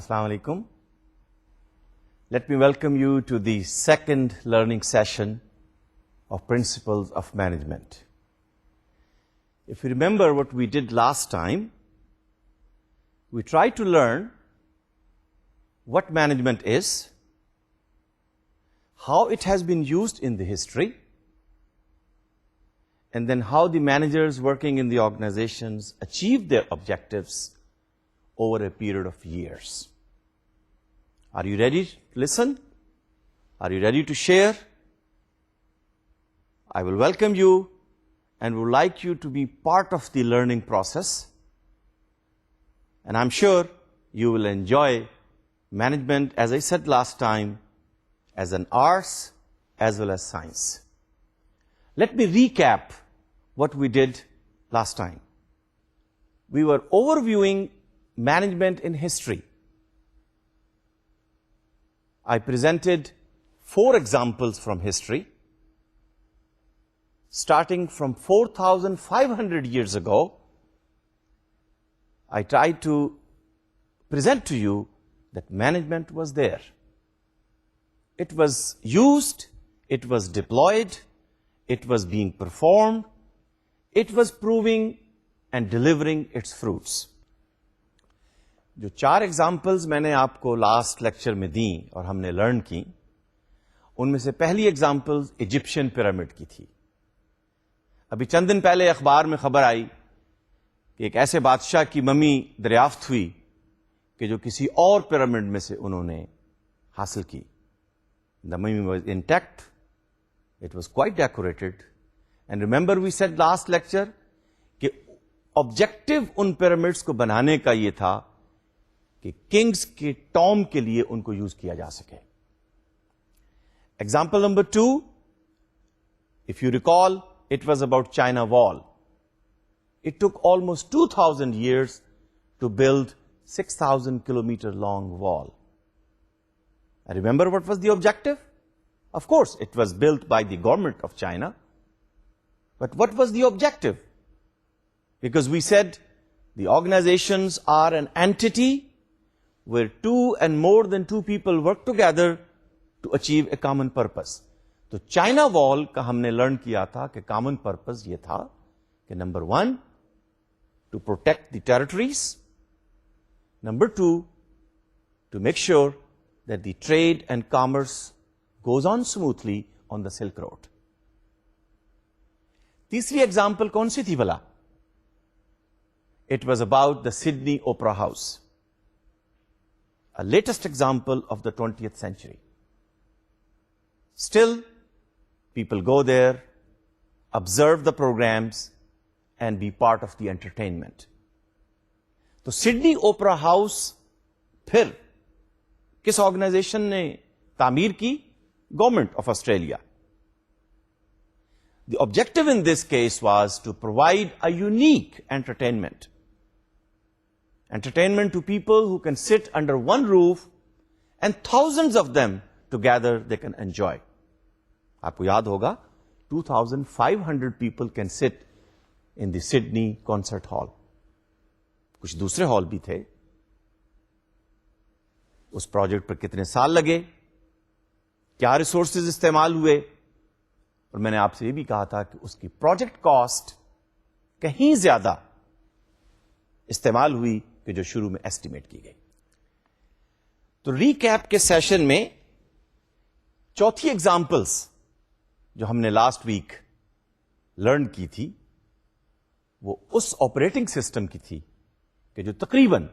Assalamu alaikum. Let me welcome you to the second learning session of Principles of Management. If you remember what we did last time, we tried to learn what management is, how it has been used in the history, and then how the managers working in the organizations achieved their objectives over a period of years. Are you ready to listen? Are you ready to share? I will welcome you and would like you to be part of the learning process. And I'm sure you will enjoy management, as I said last time, as an arts as well as science. Let me recap what we did last time. We were overviewing management in history. I presented 4 examples from history, starting from 4,500 years ago. I tried to present to you that management was there. It was used, it was deployed, it was being performed, it was proving and delivering its fruits. جو 4 examples میں نے آپ کو last lecture میں دیں اور ہم نے لرن کی، ان میں سے پہلی ایگزامپل ایجپشین پیرامڈ کی تھی. ابھی چند دن پہلے اخبار میں خبر آئی کہ ایک ایسے بادشاہ کی ممی دریافت ہوئی کہ جو کسی اور پیرامڈ میں سے انہوں نے حاصل کی. The mummy was intact, it was quite decorated. And remember we said last lecture کہ آبجیکٹو ان پیرامڈس کو بنانے کا یہ تھا کہ کنگز کے ٹوم کے لیے ان کو یوز کیا جا سکے. Example number 2, if you recall, it was about China Wall. It took almost 2,000 years to build 6,000 kilometer long wall. And remember what was the objective? Of course, it was built by the government of China. But what was the objective? Because we said the organizations are an entity where 2 and more than 2 people work together to achieve a common purpose. تو China وال کا ہم نے learn کیا تھا کہ common purpose یہ تھا کہ number 1 to protect the territories, number 2 to make sure that the trade and commerce goes on smoothly on the silk road. تیسری ایگزامپل کون سی تھی بھلا؟ It was about the Sydney Opera House, a latest example of the 20th century. Still, people go there, observe the programs, and be part of the entertainment. تو Sydney Opera house پھر کس organization نے تعمیر کی؟ Government of Australia. The objective in this case was to provide a unique entertainment to people who can sit under one roof and thousands of them together they can enjoy. آپ کو یاد ہوگا 2,500 people can sit in the Sydney concert hall. کچھ دوسرے hall بھی تھے. اس project پر کتنے سال لگے, کیا ریسورسز استعمال ہوئے, اور میں نے آپ سے یہ بھی کہا تھا کہ اس کی پروجیکٹ کاسٹ کہیں زیادہ استعمال ہوئی کہ جو شروع میں ایسٹیمیٹ کی گئی. تو ریکیپ کے سیشن میں چوتھی ایگزامپلس جو ہم نے لاسٹ ویک لرن کی تھی وہ اس آپریٹنگ سسٹم کی تھی کہ جو تقریباً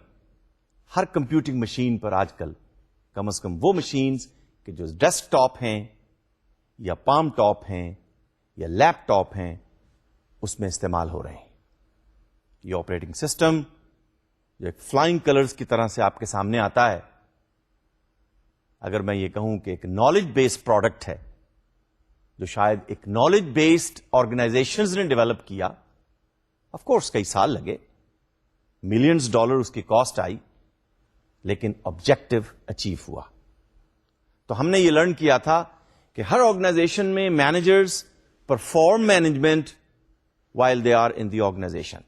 ہر کمپیوٹنگ مشین پر آج کل کم از کم وہ مشینز کہ جو ڈیسک ٹاپ ہیں یا پام ٹاپ ہیں یا لیپ ٹاپ ہیں اس میں استعمال ہو رہے ہیں. یہ آپریٹنگ سسٹم جو ایک فلائنگ کلرز کی طرح سے آپ کے سامنے آتا ہے, اگر میں یہ کہوں کہ ایک نالج بیسڈ پروڈکٹ ہے جو شاید ایک نالج بیسڈ آرگنائزیشنز نے ڈیولپ کیا, آف کورس کئی سال لگے, ملینز ڈالر اس کی کاسٹ آئی, لیکن آبجیکٹو اچیو ہوا. تو ہم نے یہ لرن کیا تھا کہ ہر آرگنائزیشن میں managers perform management while they are in the organization.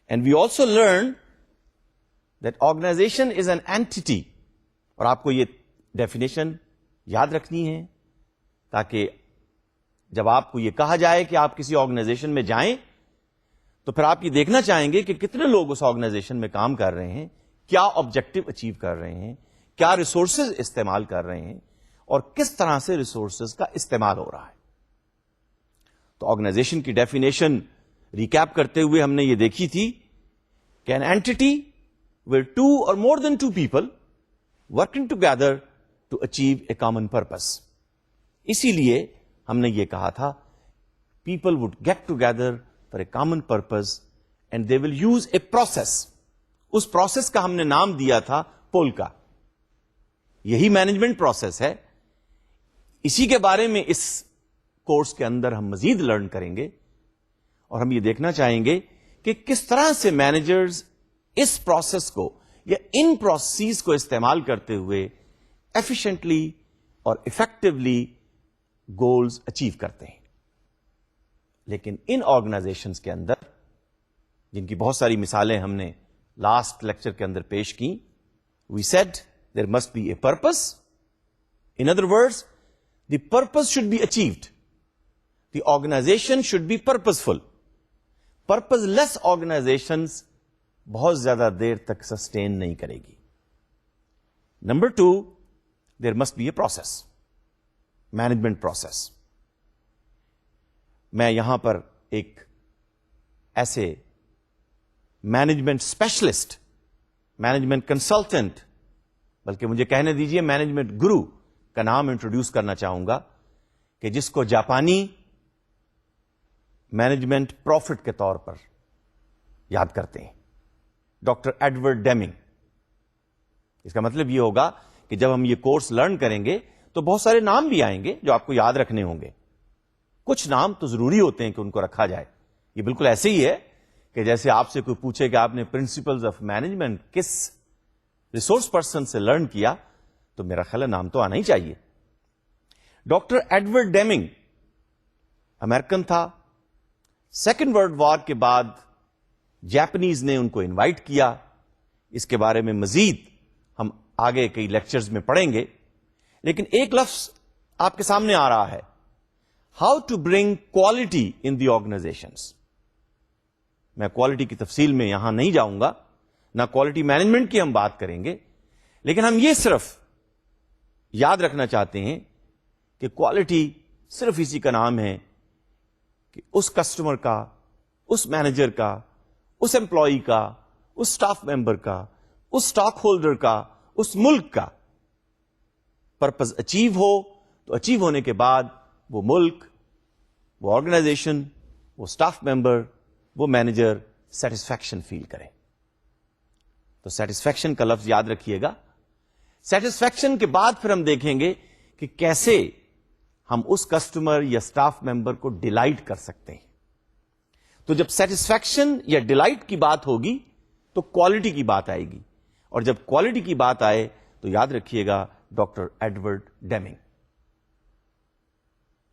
And we also learned that organization is an entity, اور آپ کو یہ ڈیفینیشن یاد رکھنی ہے تاکہ جب آپ کو یہ کہا جائے کہ آپ کسی آرگنائزیشن میں جائیں تو پھر آپ یہ دیکھنا چاہیں گے کہ کتنے لوگ اس آرگنائزیشن میں کام کر رہے ہیں, کیا آبجیکٹو اچیو کر رہے ہیں, کیا ریسورسز استعمال کر رہے ہیں, اور کس طرح سے ریسورسز کا استعمال ہو رہا ہے. تو آرگنائزیشن کی ڈیفینیشن ریکیپ کرتے ہوئے ہم نے یہ دیکھی تھی کہ an entity where two or more than two people working together to achieve a common purpose. اسی لیے ہم نے یہ کہا تھا people would get together for a common purpose and they will use a process. اس پروسیس کا ہم نے نام دیا تھا پولکا. یہی مینجمنٹ پروسیس ہے. اسی کے بارے میں اس کورس کے اندر ہم مزید لرن کریں گے اور ہم یہ دیکھنا چاہیں گے کہ کس طرح سے مینیجرز اس پروسیس کو یا ان پروسیس کو استعمال کرتے ہوئے ایفیشنٹلی اور افیکٹولی گولز اچیو کرتے ہیں. لیکن ان آرگنائزیشنز کے اندر جن کی بہت ساری مثالیں ہم نے لاسٹ لیکچر کے اندر پیش کی, we said there must be a purpose. In other words, the purpose should be achieved. The organization should be purposeful. Purposeless organizations بہت زیادہ دیر تک سسٹین نہیں کرے گی. Number 2, there must be a process, management process. میں یہاں پر ایک ایسے مینجمنٹ اسپیشلسٹ, مینجمنٹ کنسلٹنٹ, بلکہ مجھے کہنے دیجئے مینجمنٹ گرو کا نام انٹروڈیوس کرنا چاہوں گا کہ جس کو جاپانی مینجمنٹ پروفٹ کے طور پر یاد کرتے ہیں, ڈاکٹر ایڈورڈ ڈیمنگ. اس کا مطلب یہ ہوگا کہ جب ہم یہ کورس لرن کریں گے تو بہت سارے نام بھی آئیں گے جو آپ کو یاد رکھنے ہوں گے. کچھ نام تو ضروری ہوتے ہیں کہ ان کو رکھا جائے. یہ بالکل ایسے ہی ہے کہ جیسے آپ سے کوئی پوچھے کہ آپ نے پرنسپلز آف مینجمنٹ کس ریسورس پرسن سے لرن کیا, تو میرا خیال ہے نام تو آنا ہی چاہیے. ڈاکٹر ایڈورڈ ڈیمنگ امریکن تھا. سیکنڈ ورلڈ وار کے بعد جاپنیز نے ان کو انوائٹ کیا. اس کے بارے میں مزید ہم آگے کئی لیکچرز میں پڑھیں گے. لیکن ایک لفظ آپ کے سامنے آ رہا ہے, how to bring quality in the organizations. میں کوالٹی کی تفصیل میں یہاں نہیں جاؤں گا, نہ کوالٹی مینجمنٹ کی ہم بات کریں گے, لیکن ہم یہ صرف یاد رکھنا چاہتے ہیں کہ کوالٹی صرف اسی کا نام ہے کہ اس کسٹمر کا, اس مینیجر کا, اس امپلائی کا, اس اسٹاف ممبر کا, اس اسٹاک ہولڈر کا, اس ملک کا پرپز اچیو ہو, تو اچیو ہونے کے بعد وہ ملک, وہ آرگنائزیشن, وہ اسٹاف ممبر, وہ مینیجر سیٹسفیکشن فیل کرے. تو سیٹسفیکشن کا لفظ یاد رکھیے گا. سیٹسفیکشن کے بعد پھر ہم دیکھیں گے کہ کیسے ہم اس کسٹمر یا اسٹاف ممبر کو ڈیلائٹ کر سکتے ہیں. تو جب سیٹسفیکشن یا ڈیلائٹ کی بات ہوگی تو کوالٹی کی بات آئے گی, اور جب کوالٹی کی بات آئے تو یاد رکھیے گا ڈاکٹر ایڈورڈ ڈیمنگ.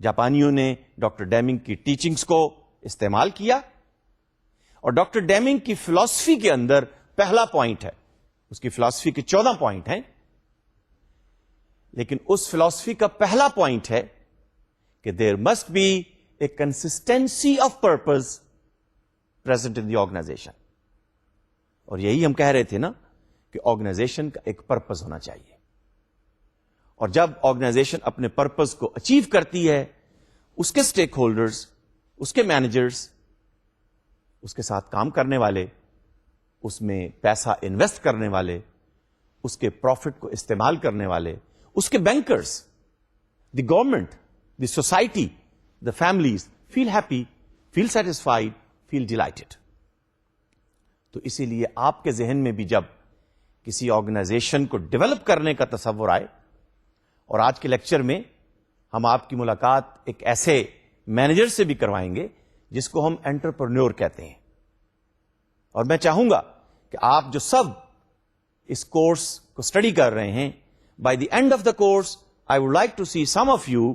جاپانیوں نے ڈاکٹر ڈیمنگ کی ٹیچنگز کو استعمال کیا, اور ڈاکٹر ڈیمنگ کی فلسفی کے اندر پہلا پوائنٹ ہے, اس کی فلسفی کے 14 پوائنٹ ہیں, لیکن اس فلسفی کا پہلا پوائنٹ ہے کہ there must be a consistency of purpose present in the organization. اور یہی ہم کہہ رہے تھے نا کہ آرگنائزیشن کا ایک پرپز ہونا چاہیے, اور جب آرگنائزیشن اپنے پرپز کو اچیو کرتی ہے, اس کے اسٹیک ہولڈرز, اس کے مینیجرز, اس کے ساتھ کام کرنے والے, اس میں پیسہ انویسٹ کرنے والے, اس کے پروفٹ کو استعمال کرنے والے, اس کے bankers, the government, the society, the families feel happy, feel satisfied, feel delighted. تو اسی لیے آپ کے ذہن میں بھی جب کسی آرگنائزیشن کو ڈیولپ کرنے کا تصور آئے, اور آج کے لیکچر میں ہم آپ کی ملاقات ایک ایسے مینیجر سے بھی کروائیں گے جس کو ہم انٹرپرنور کہتے ہیں, اور میں چاہوں گا کہ آپ جو سب اس کورس کو اسٹڈی کر رہے ہیں, by the end of the course I would like to see some of you,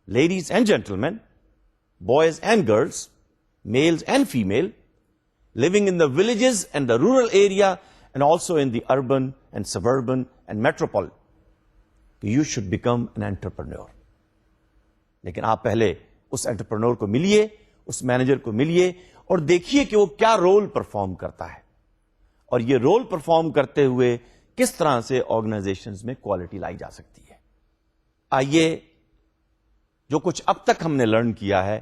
ladies and gentlemen, boys and girls, males and female, living in the villages and the rural area and also in the urban and suburban and metropolitan, you should become an entrepreneur. لیکن آپ پہلے اس entrepreneur کو ملیے, اس manager کو ملیے اور دیکھیے کہ وہ کیا رول پرفارم کرتا ہے, اور یہ رول پرفارم کرتے ہوئے کس طرح سے آرگنائزیشنز میں کوالٹی لائی جا سکتی ہے. آئیے جو کچھ اب تک ہم نے لرن کیا ہے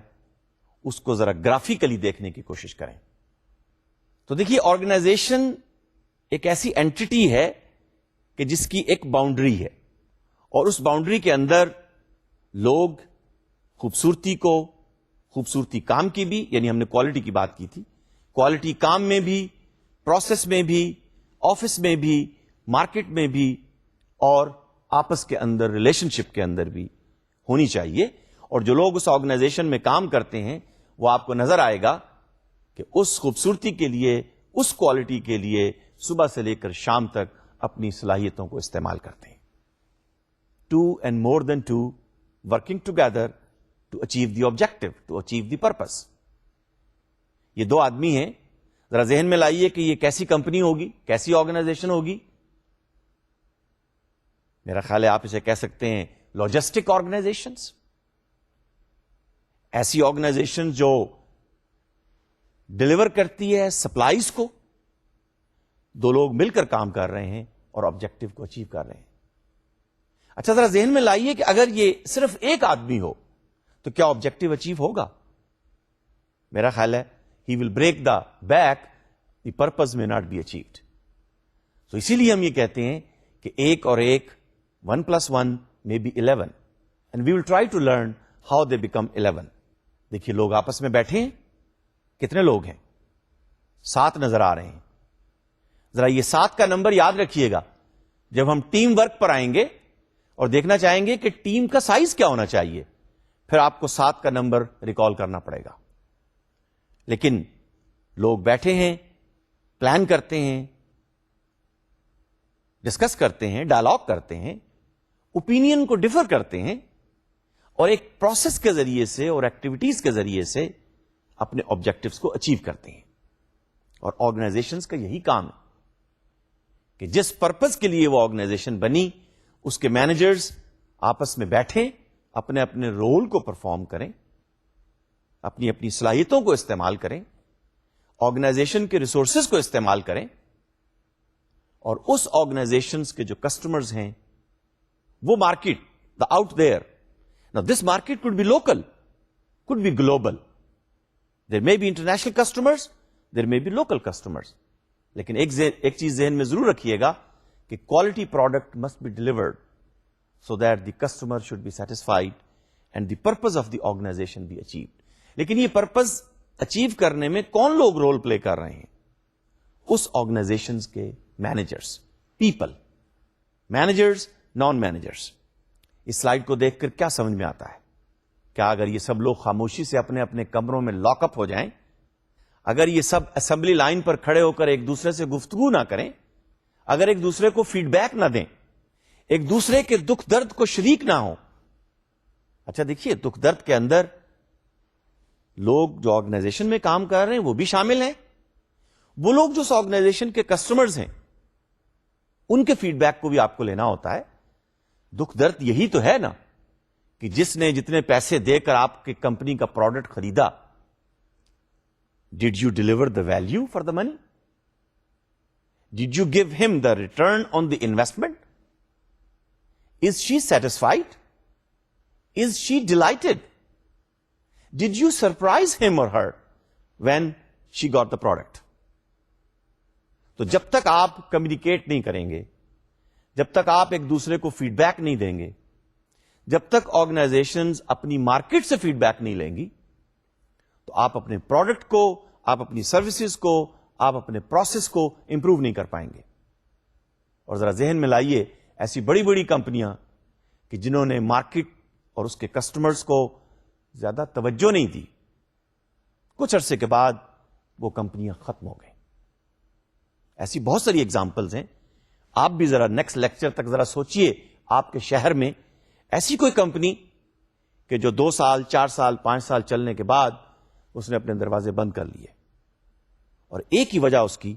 اس کو ذرا گرافیکلی دیکھنے کی کوشش کریں. تو دیکھیے, آرگنائزیشن ایک ایسی اینٹی ہے کہ جس کی ایک باؤنڈری ہے, اور اس باؤنڈری کے اندر لوگ خوبصورتی کام کی بھی, یعنی ہم نے کوالٹی کی بات کی تھی, کوالٹی کام میں بھی, پروسیس میں بھی, آفس میں بھی, مارکیٹ میں بھی, اور آپس کے اندر ریلیشن شپ کے اندر بھی ہونی چاہیے. اور جو لوگ اس آرگنائزیشن میں کام کرتے ہیں وہ آپ کو نظر آئے گا کہ اس خوبصورتی کے لیے, اس کوالٹی کے لیے صبح سے لے کر شام تک اپنی صلاحیتوں کو استعمال کرتے ہیں. 2 and more than 2 working together to achieve the objective, to achieve the purpose. یہ دو آدمی ہیں, ذرا ذہن میں لائیے کہ یہ کیسی کمپنی ہوگی, کیسی آرگنائزیشن ہوگی. میرا خیال ہے آپ اسے کہہ سکتے ہیں لاجسٹک آرگنائزیشنز. ایسی آرگنائزیشن جو ڈلیور کرتی ہے سپلائیز کو, دو لوگ مل کر کام کر رہے ہیں اور آبجیکٹو کو اچیو کر رہے ہیں. اچھا, ذرا ذہن میں لائیے کہ اگر یہ صرف ایک آدمی ہو تو کیا آبجیکٹو اچیو ہوگا؟ میرا خیال ہے he will break the back, the purpose may not be achieved. تو اسی لیے ہم یہ کہتے ہیں کہ ایک اور ایک 1+1 may be 11, and we will try to learn how they become 11. دیکھیے, لوگ آپس میں بیٹھے ہیں, کتنے لوگ ہیں؟ 7 نظر آ رہے ہیں. ذرا یہ 7 کا نمبر یاد رکھیے گا جب ہم ٹیم ورک پر آئیں گے اور دیکھنا چاہیں گے کہ ٹیم کا سائز کیا ہونا چاہیے, پھر آپ کو 7 کا نمبر ریکال کرنا پڑے گا. لیکن لوگ بیٹھے ہیں, پلان کرتے ہیں, ڈسکس کرتے ہیں, ڈائلاگ کرتے ہیں, اوپینین کو ڈفر کرتے ہیں, اور ایک پروسیس کے ذریعے سے اور ایکٹیویٹیز کے ذریعے سے اپنے آبجیکٹوز کو اچیو کرتے ہیں. اور آرگنائزیشنز کا یہی کام ہے کہ جس پرپز کے لیے وہ آرگنائزیشن بنی, اس کے مینیجرز آپس میں بیٹھیں, اپنے اپنے رول کو پرفارم کریں, اپنی اپنی صلاحیتوں کو استعمال کریں, آرگنائزیشن کے ریسورسز کو استعمال کریں, اور اس آرگنائزیشنز کے جو کسٹمرز ہیں وہ market, the out there. Now this market could be local, could be global. There may be international customers, there may be local customers. لیکن ایک چیز ذہن میں ضرور رکھیے گا کہ quality product must be delivered so that the customer should be satisfied and the purpose of the organization be achieved. لیکن یہ پرپز اچیو کرنے میں کون لوگ رول پلے کر رہے ہیں؟ اس آرگنائزیشنز کے managers, people, managers, non managers. اس سلائیڈ کو دیکھ کر کیا سمجھ میں آتا ہے؟ کیا اگر یہ سب لوگ خاموشی سے اپنے اپنے کمروں میں لاک اپ ہو جائیں, اگر یہ سب اسمبلی لائن پر کھڑے ہو کر ایک دوسرے سے گفتگو نہ کریں, اگر ایک دوسرے کو فیڈ بیک نہ دیں, ایک دوسرے کے دکھ درد کو شریک نہ ہوں. اچھا دیکھیے, دکھ درد کے اندر لوگ جو آرگنائزیشن میں کام کر رہے ہیں وہ بھی شامل ہیں, وہ لوگ جو اس آرگنائزیشن کے کسٹمرز ہیں ان کے فیڈ بیک کو بھی آپ کو لینا ہوتا ہے. دکھ درد یہی تو ہے نا کہ جس نے جتنے پیسے دے کر آپ کی کمپنی کا پروڈکٹ خریدا, did you deliver the value for the money? Did you give him the return on the investment? Is she satisfied? Is she delighted? Did you surprise him or her when she got the product? تو جب تک آپ communicate نہیں کریں گے, جب تک آپ ایک دوسرے کو فیڈ بیک نہیں دیں گے, جب تک آرگنائزیشنز اپنی مارکیٹ سے فیڈ بیک نہیں لیں گی, تو آپ اپنے پروڈکٹ کو, آپ اپنی سروسز کو, آپ اپنے پروسیس کو امپروو نہیں کر پائیں گے. اور ذرا ذہن میں لائیے, ایسی بڑی بڑی کمپنیاں کہ جنہوں نے مارکیٹ اور اس کے کسٹمرز کو زیادہ توجہ نہیں دی, کچھ عرصے کے بعد وہ کمپنیاں ختم ہو گئیں. ایسی بہت ساری ایگزامپلز ہیں. آپ بھی ذرا نیکسٹ لیکچر تک ذرا سوچئے, آپ کے شہر میں ایسی کوئی کمپنی کہ جو 2 سال, 4 سال, 5 سال چلنے کے بعد اس نے اپنے دروازے بند کر لیے. اور ایک ہی وجہ اس کی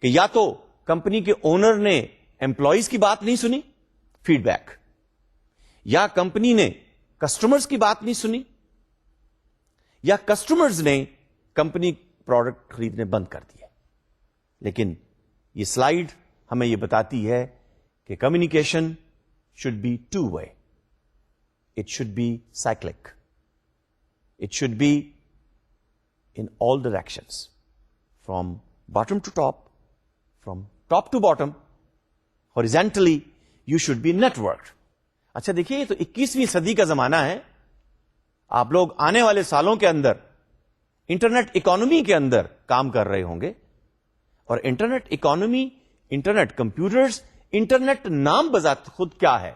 کہ یا تو کمپنی کے اونر نے امپلائیز کی بات نہیں سنی, فیڈ بیک, یا کمپنی نے کسٹمرز کی بات نہیں سنی, یا کسٹمرز نے کمپنی پروڈکٹ خریدنے بند کر دیے. لیکن یہ سلائیڈ ہمیں یہ بتاتی ہے کہ communication should be two-way. It should be cyclic. It should be in all directions, from bottom to top, from top to bottom. Horizontally, you should be networked. اچھا دیکھیے, یہ تو 21ویں صدی کا زمانہ ہے. آپ لوگ آنے والے سالوں کے اندر انٹرنیٹ اکانومی کے اندر کام کر رہے ہوں گے, اور internet economy, internet computers, internet نام بذات خود کیا ہے؟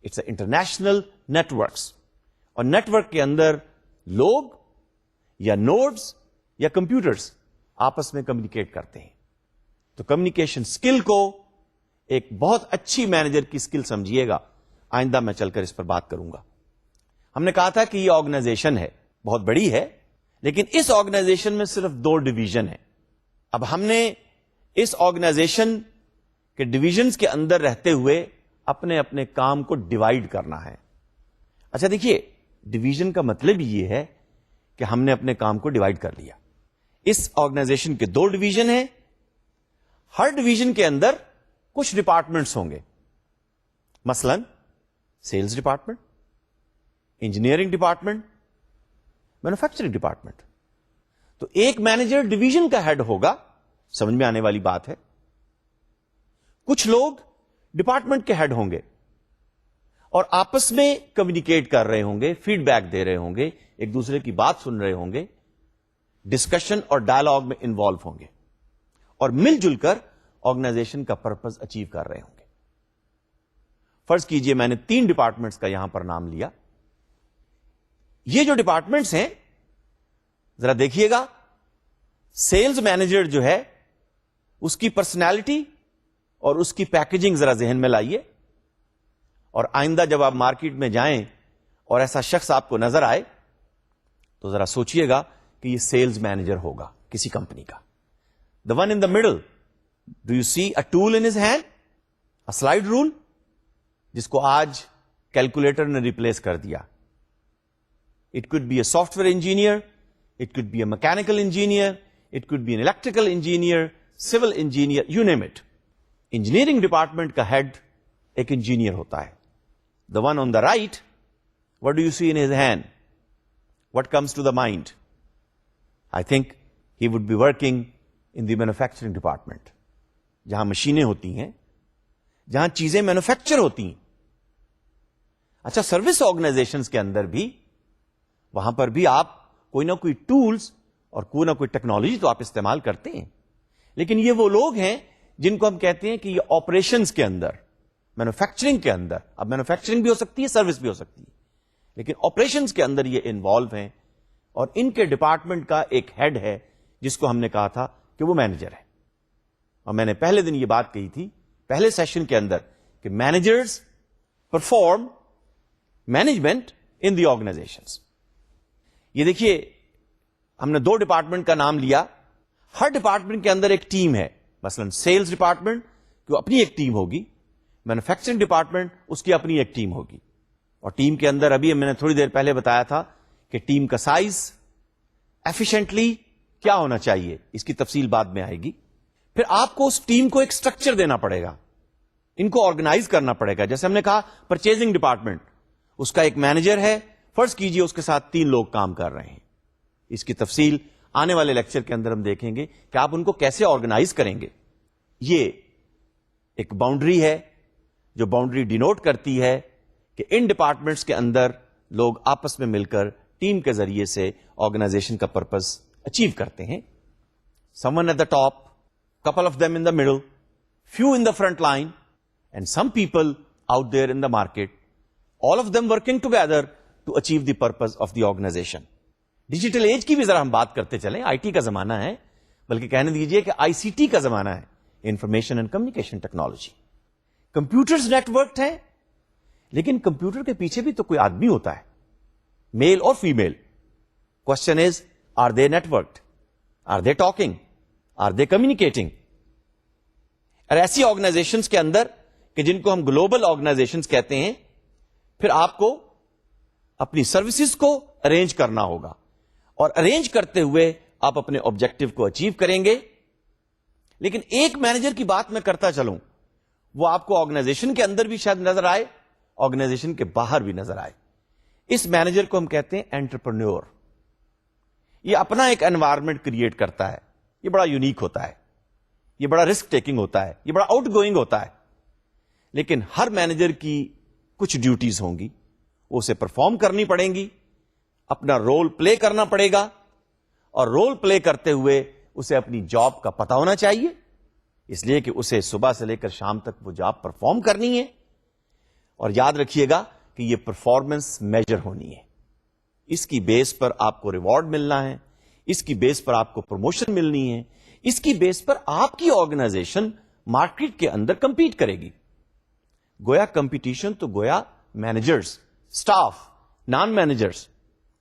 It's a international networks. اور نیٹورک کے اندر لوگ یا نوڈز یا کمپیوٹرز آپس میں کمیونیکیٹ کرتے ہیں. تو کمیونیکیشن اسکل کو ایک بہت اچھی مینیجر کی اسکل سمجھیے گا. آئندہ میں چل کر اس پر بات کروں گا. ہم نے کہا تھا کہ یہ آرگنائزیشن ہے, بہت بڑی ہے, لیکن اس آرگنائزیشن میں صرف 2 ڈویژن ہیں. اب ہم نے اس آرگنائزیشن کے ڈویژنز کے اندر رہتے ہوئے اپنے اپنے کام کو ڈیوائڈ کرنا ہے. اچھا دیکھیے, ڈویژن کا مطلب یہ ہے کہ ہم نے اپنے کام کو ڈیوائڈ کر لیا. اس آرگنائزیشن کے 2 ڈویژن ہیں. ہر ڈویژن کے اندر کچھ ڈپارٹمنٹس ہوں گے. مثلا sales department, engineering department, manufacturing department. تو ایک مینیجر ڈویژن کا ہیڈ ہوگا, سمجھ میں آنے والی بات ہے. کچھ لوگ ڈپارٹمنٹ کے ہیڈ ہوں گے اور آپس میں کمیونیکیٹ کر رہے ہوں گے, فیڈ بیک دے رہے ہوں گے, ایک دوسرے کی بات سن رہے ہوں گے, ڈسکشن اور ڈائلاگ میں انوالو ہوں گے, اور مل جل کر آرگنائزیشن کا پرپز اچیو کر رہے ہوں گے. فرض کیجئے میں نے 3 ڈپارٹمنٹس کا یہاں پر نام لیا. یہ جو ڈپارٹمنٹس ہیں ذرا دیکھیے گا, سیلز مینیجر جو ہے اس کی پرسنالٹی اور اس کی پیکیجنگ ذرا ذہن میں لائیے, اور آئندہ جب آپ مارکیٹ میں جائیں اور ایسا شخص آپ کو نظر آئے تو ذرا سوچئے گا کہ یہ سیلز مینیجر ہوگا کسی کمپنی کا. The one in the middle, do you see a tool in his hand? A slide rule, جس کو آج کیلکولیٹر نے ریپلیس کر دیا. It could be a software engineer, it could be a mechanical engineer, it could be an electrical engineer, civil engineer, you name it. Engineering department کا head ایک engineer ہوتا ہے. The one on the right, what do you see in his hand, what comes to the mind? I think he would be working in the manufacturing department, جہاں مشینیں ہوتی ہیں, جہاں چیزیں مینوفیکچر ہوتی ہیں. اچھا, سروس آرگنائزیشنز کے اندر بھی, وہاں پر بھی آپ کوئی نہ کوئی ٹولز اور کوئی نہ کوئی ٹیکنالوجی تو آپ استعمال کرتے ہیں, لیکن یہ وہ لوگ ہیں جن کو ہم کہتے ہیں کہ یہ آپریشنز کے اندر, مینوفیکچرنگ کے اندر, اب مینوفیکچرنگ بھی ہو سکتی ہے, سروس بھی ہو سکتی ہے, لیکن آپریشنز کے اندر یہ انوالو ہیں, اور ان کے ڈپارٹمنٹ کا ایک ہیڈ ہے جس کو ہم نے کہا تھا کہ وہ مینیجر ہے. اور میں نے پہلے دن یہ بات کہی تھی, پہلے سیشن کے اندر, کہ managers perform management in the organisations. یہ دیکھیے, ہم نے 2 ڈپارٹمنٹ کا نام لیا. ہر ڈپارٹمنٹ کے اندر ایک ٹیم ہے. مثلا سیلز ڈپارٹمنٹ کی اپنی ایک ٹیم ہوگی, مینوفیکچرنگ ڈپارٹمنٹ اس کی اپنی ایک ٹیم ہوگی, اور ٹیم کے اندر ابھی میں نے تھوڑی دیر پہلے بتایا تھا کہ ٹیم کا سائز ایفیشنٹلی کیا ہونا چاہیے, اس کی تفصیل بعد میں آئے گی. پھر آپ کو اس ٹیم کو ایک سٹرکچر دینا پڑے گا, ان کو آرگنائز کرنا پڑے گا. جیسے ہم نے کہا پرچیزنگ ڈپارٹمنٹ, اس کا ایک مینیجر ہے, فرض کیجئے اس کے ساتھ 3 لوگ کام کر رہے ہیں. اس کی تفصیل آنے والے لیکچر کے اندر ہم دیکھیں گے کہ آپ ان کو کیسے آرگنائز کریں گے. یہ ایک باؤنڈری ہے جو باؤنڈری ڈینوٹ کرتی ہے کہ ان ڈپارٹمنٹس کے اندر لوگ آپس میں مل کر ٹیم کے ذریعے سے آرگنائزیشن کا پرپز اچیو کرتے ہیں. Someone at the top, couple of them in the middle, few in the front line, and some people out there in the market, all of them working together to achieve the purpose of the organization. Digital age کی بھی ذرا ہم بات کرتے چلیں. I T کا زمانہ ہے, بلکہ کہنے دیجئے کہ آئی سی ٹی کا زمانہ ہے, information and communication technology. Computers networked ہیں, لیکن کمپیوٹر کے پیچھے بھی تو کوئی آدمی ہوتا ہے, میل اور female. Question is, are they networked, are they talking, are they communicating, اور ایسی آرگنائزیشنز کے اندر کہ جن کو ہم گلوبل آرگنائزیشنز کہتے ہیں، پھر آپ کو اپنی سروسز کو ارینج کرنا ہوگا، اور ارینج کرتے ہوئے آپ اپنے آبجیکٹو کو اچیو کریں گے. لیکن ایک مینیجر کی بات میں کرتا چلوں، وہ آپ کو آرگنائزیشن کے اندر بھی شاید نظر آئے، آرگنائزیشن کے باہر بھی نظر آئے. اس مینیجر کو ہم کہتے ہیں انٹرپرنور. یہ اپنا ایک انوائرمنٹ کریٹ کرتا ہے، یہ بڑا یونیک ہوتا ہے، یہ بڑا رسک ٹیکنگ ہوتا ہے، یہ بڑا آؤٹ گوئنگ ہوتا ہے. لیکن ہر مینیجر کی کچھ ڈیوٹیز ہوں گی، وہ اسے پرفارم کرنی پڑیں گی، اپنا رول پلے کرنا پڑے گا، اور رول پلے کرتے ہوئے اسے اپنی جاب کا پتہ ہونا چاہیے، اس لیے کہ اسے صبح سے لے کر شام تک وہ جاب پرفارم کرنی ہے. اور یاد رکھیے گا کہ یہ پرفارمنس میجر ہونی ہے، اس کی بیس پر آپ کو ریوارڈ ملنا ہے، اس کی بیس پر آپ کو پروموشن ملنی ہے، اس کی بیس پر آپ کی آرگنائزیشن مارکیٹ کے اندر کمپیٹ کرے گی. گویا کمپٹیشن تو گویا مینیجرز، سٹاف، نان مینیجرز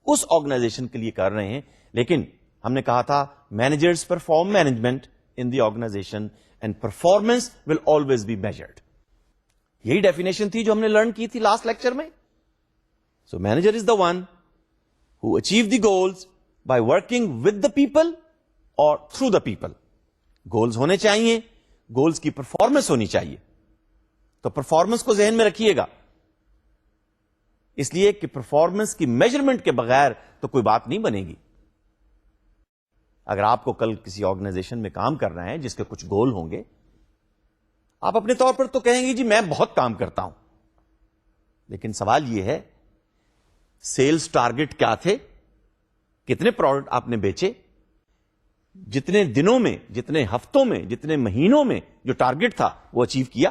اس آرگنائزیشن کے لیے کر رہے ہیں. لیکن ہم نے کہا تھا managers perform management in the organization and performance will always be measured. یہی ڈیفینیشن تھی جو ہم نے لرن کی تھی لاسٹ لیکچر میں. So manager is the one who achieve the goals by working with the people or through the people. Goals ہونے چاہیے، گولز کی پرفارمنس ہونی چاہیے. تو پرفارمنس کو ذہن میں رکھیے گا، اس لیے کہ پرفارمنس کی میجرمنٹ کے بغیر تو کوئی بات نہیں بنے گی. اگر آپ کو کل کسی آرگنائزیشن میں کام کرنا ہے جس کے کچھ گول ہوں گے، آپ اپنے طور پر تو کہیں گے جی میں بہت کام کرتا ہوں، لیکن سوال یہ ہے سیلز ٹارگٹ کیا تھے، کتنے پروڈکٹ آپ نے بیچے، جتنے دنوں میں، جتنے ہفتوں میں، جتنے مہینوں میں جو ٹارگٹ تھا وہ اچیو کیا،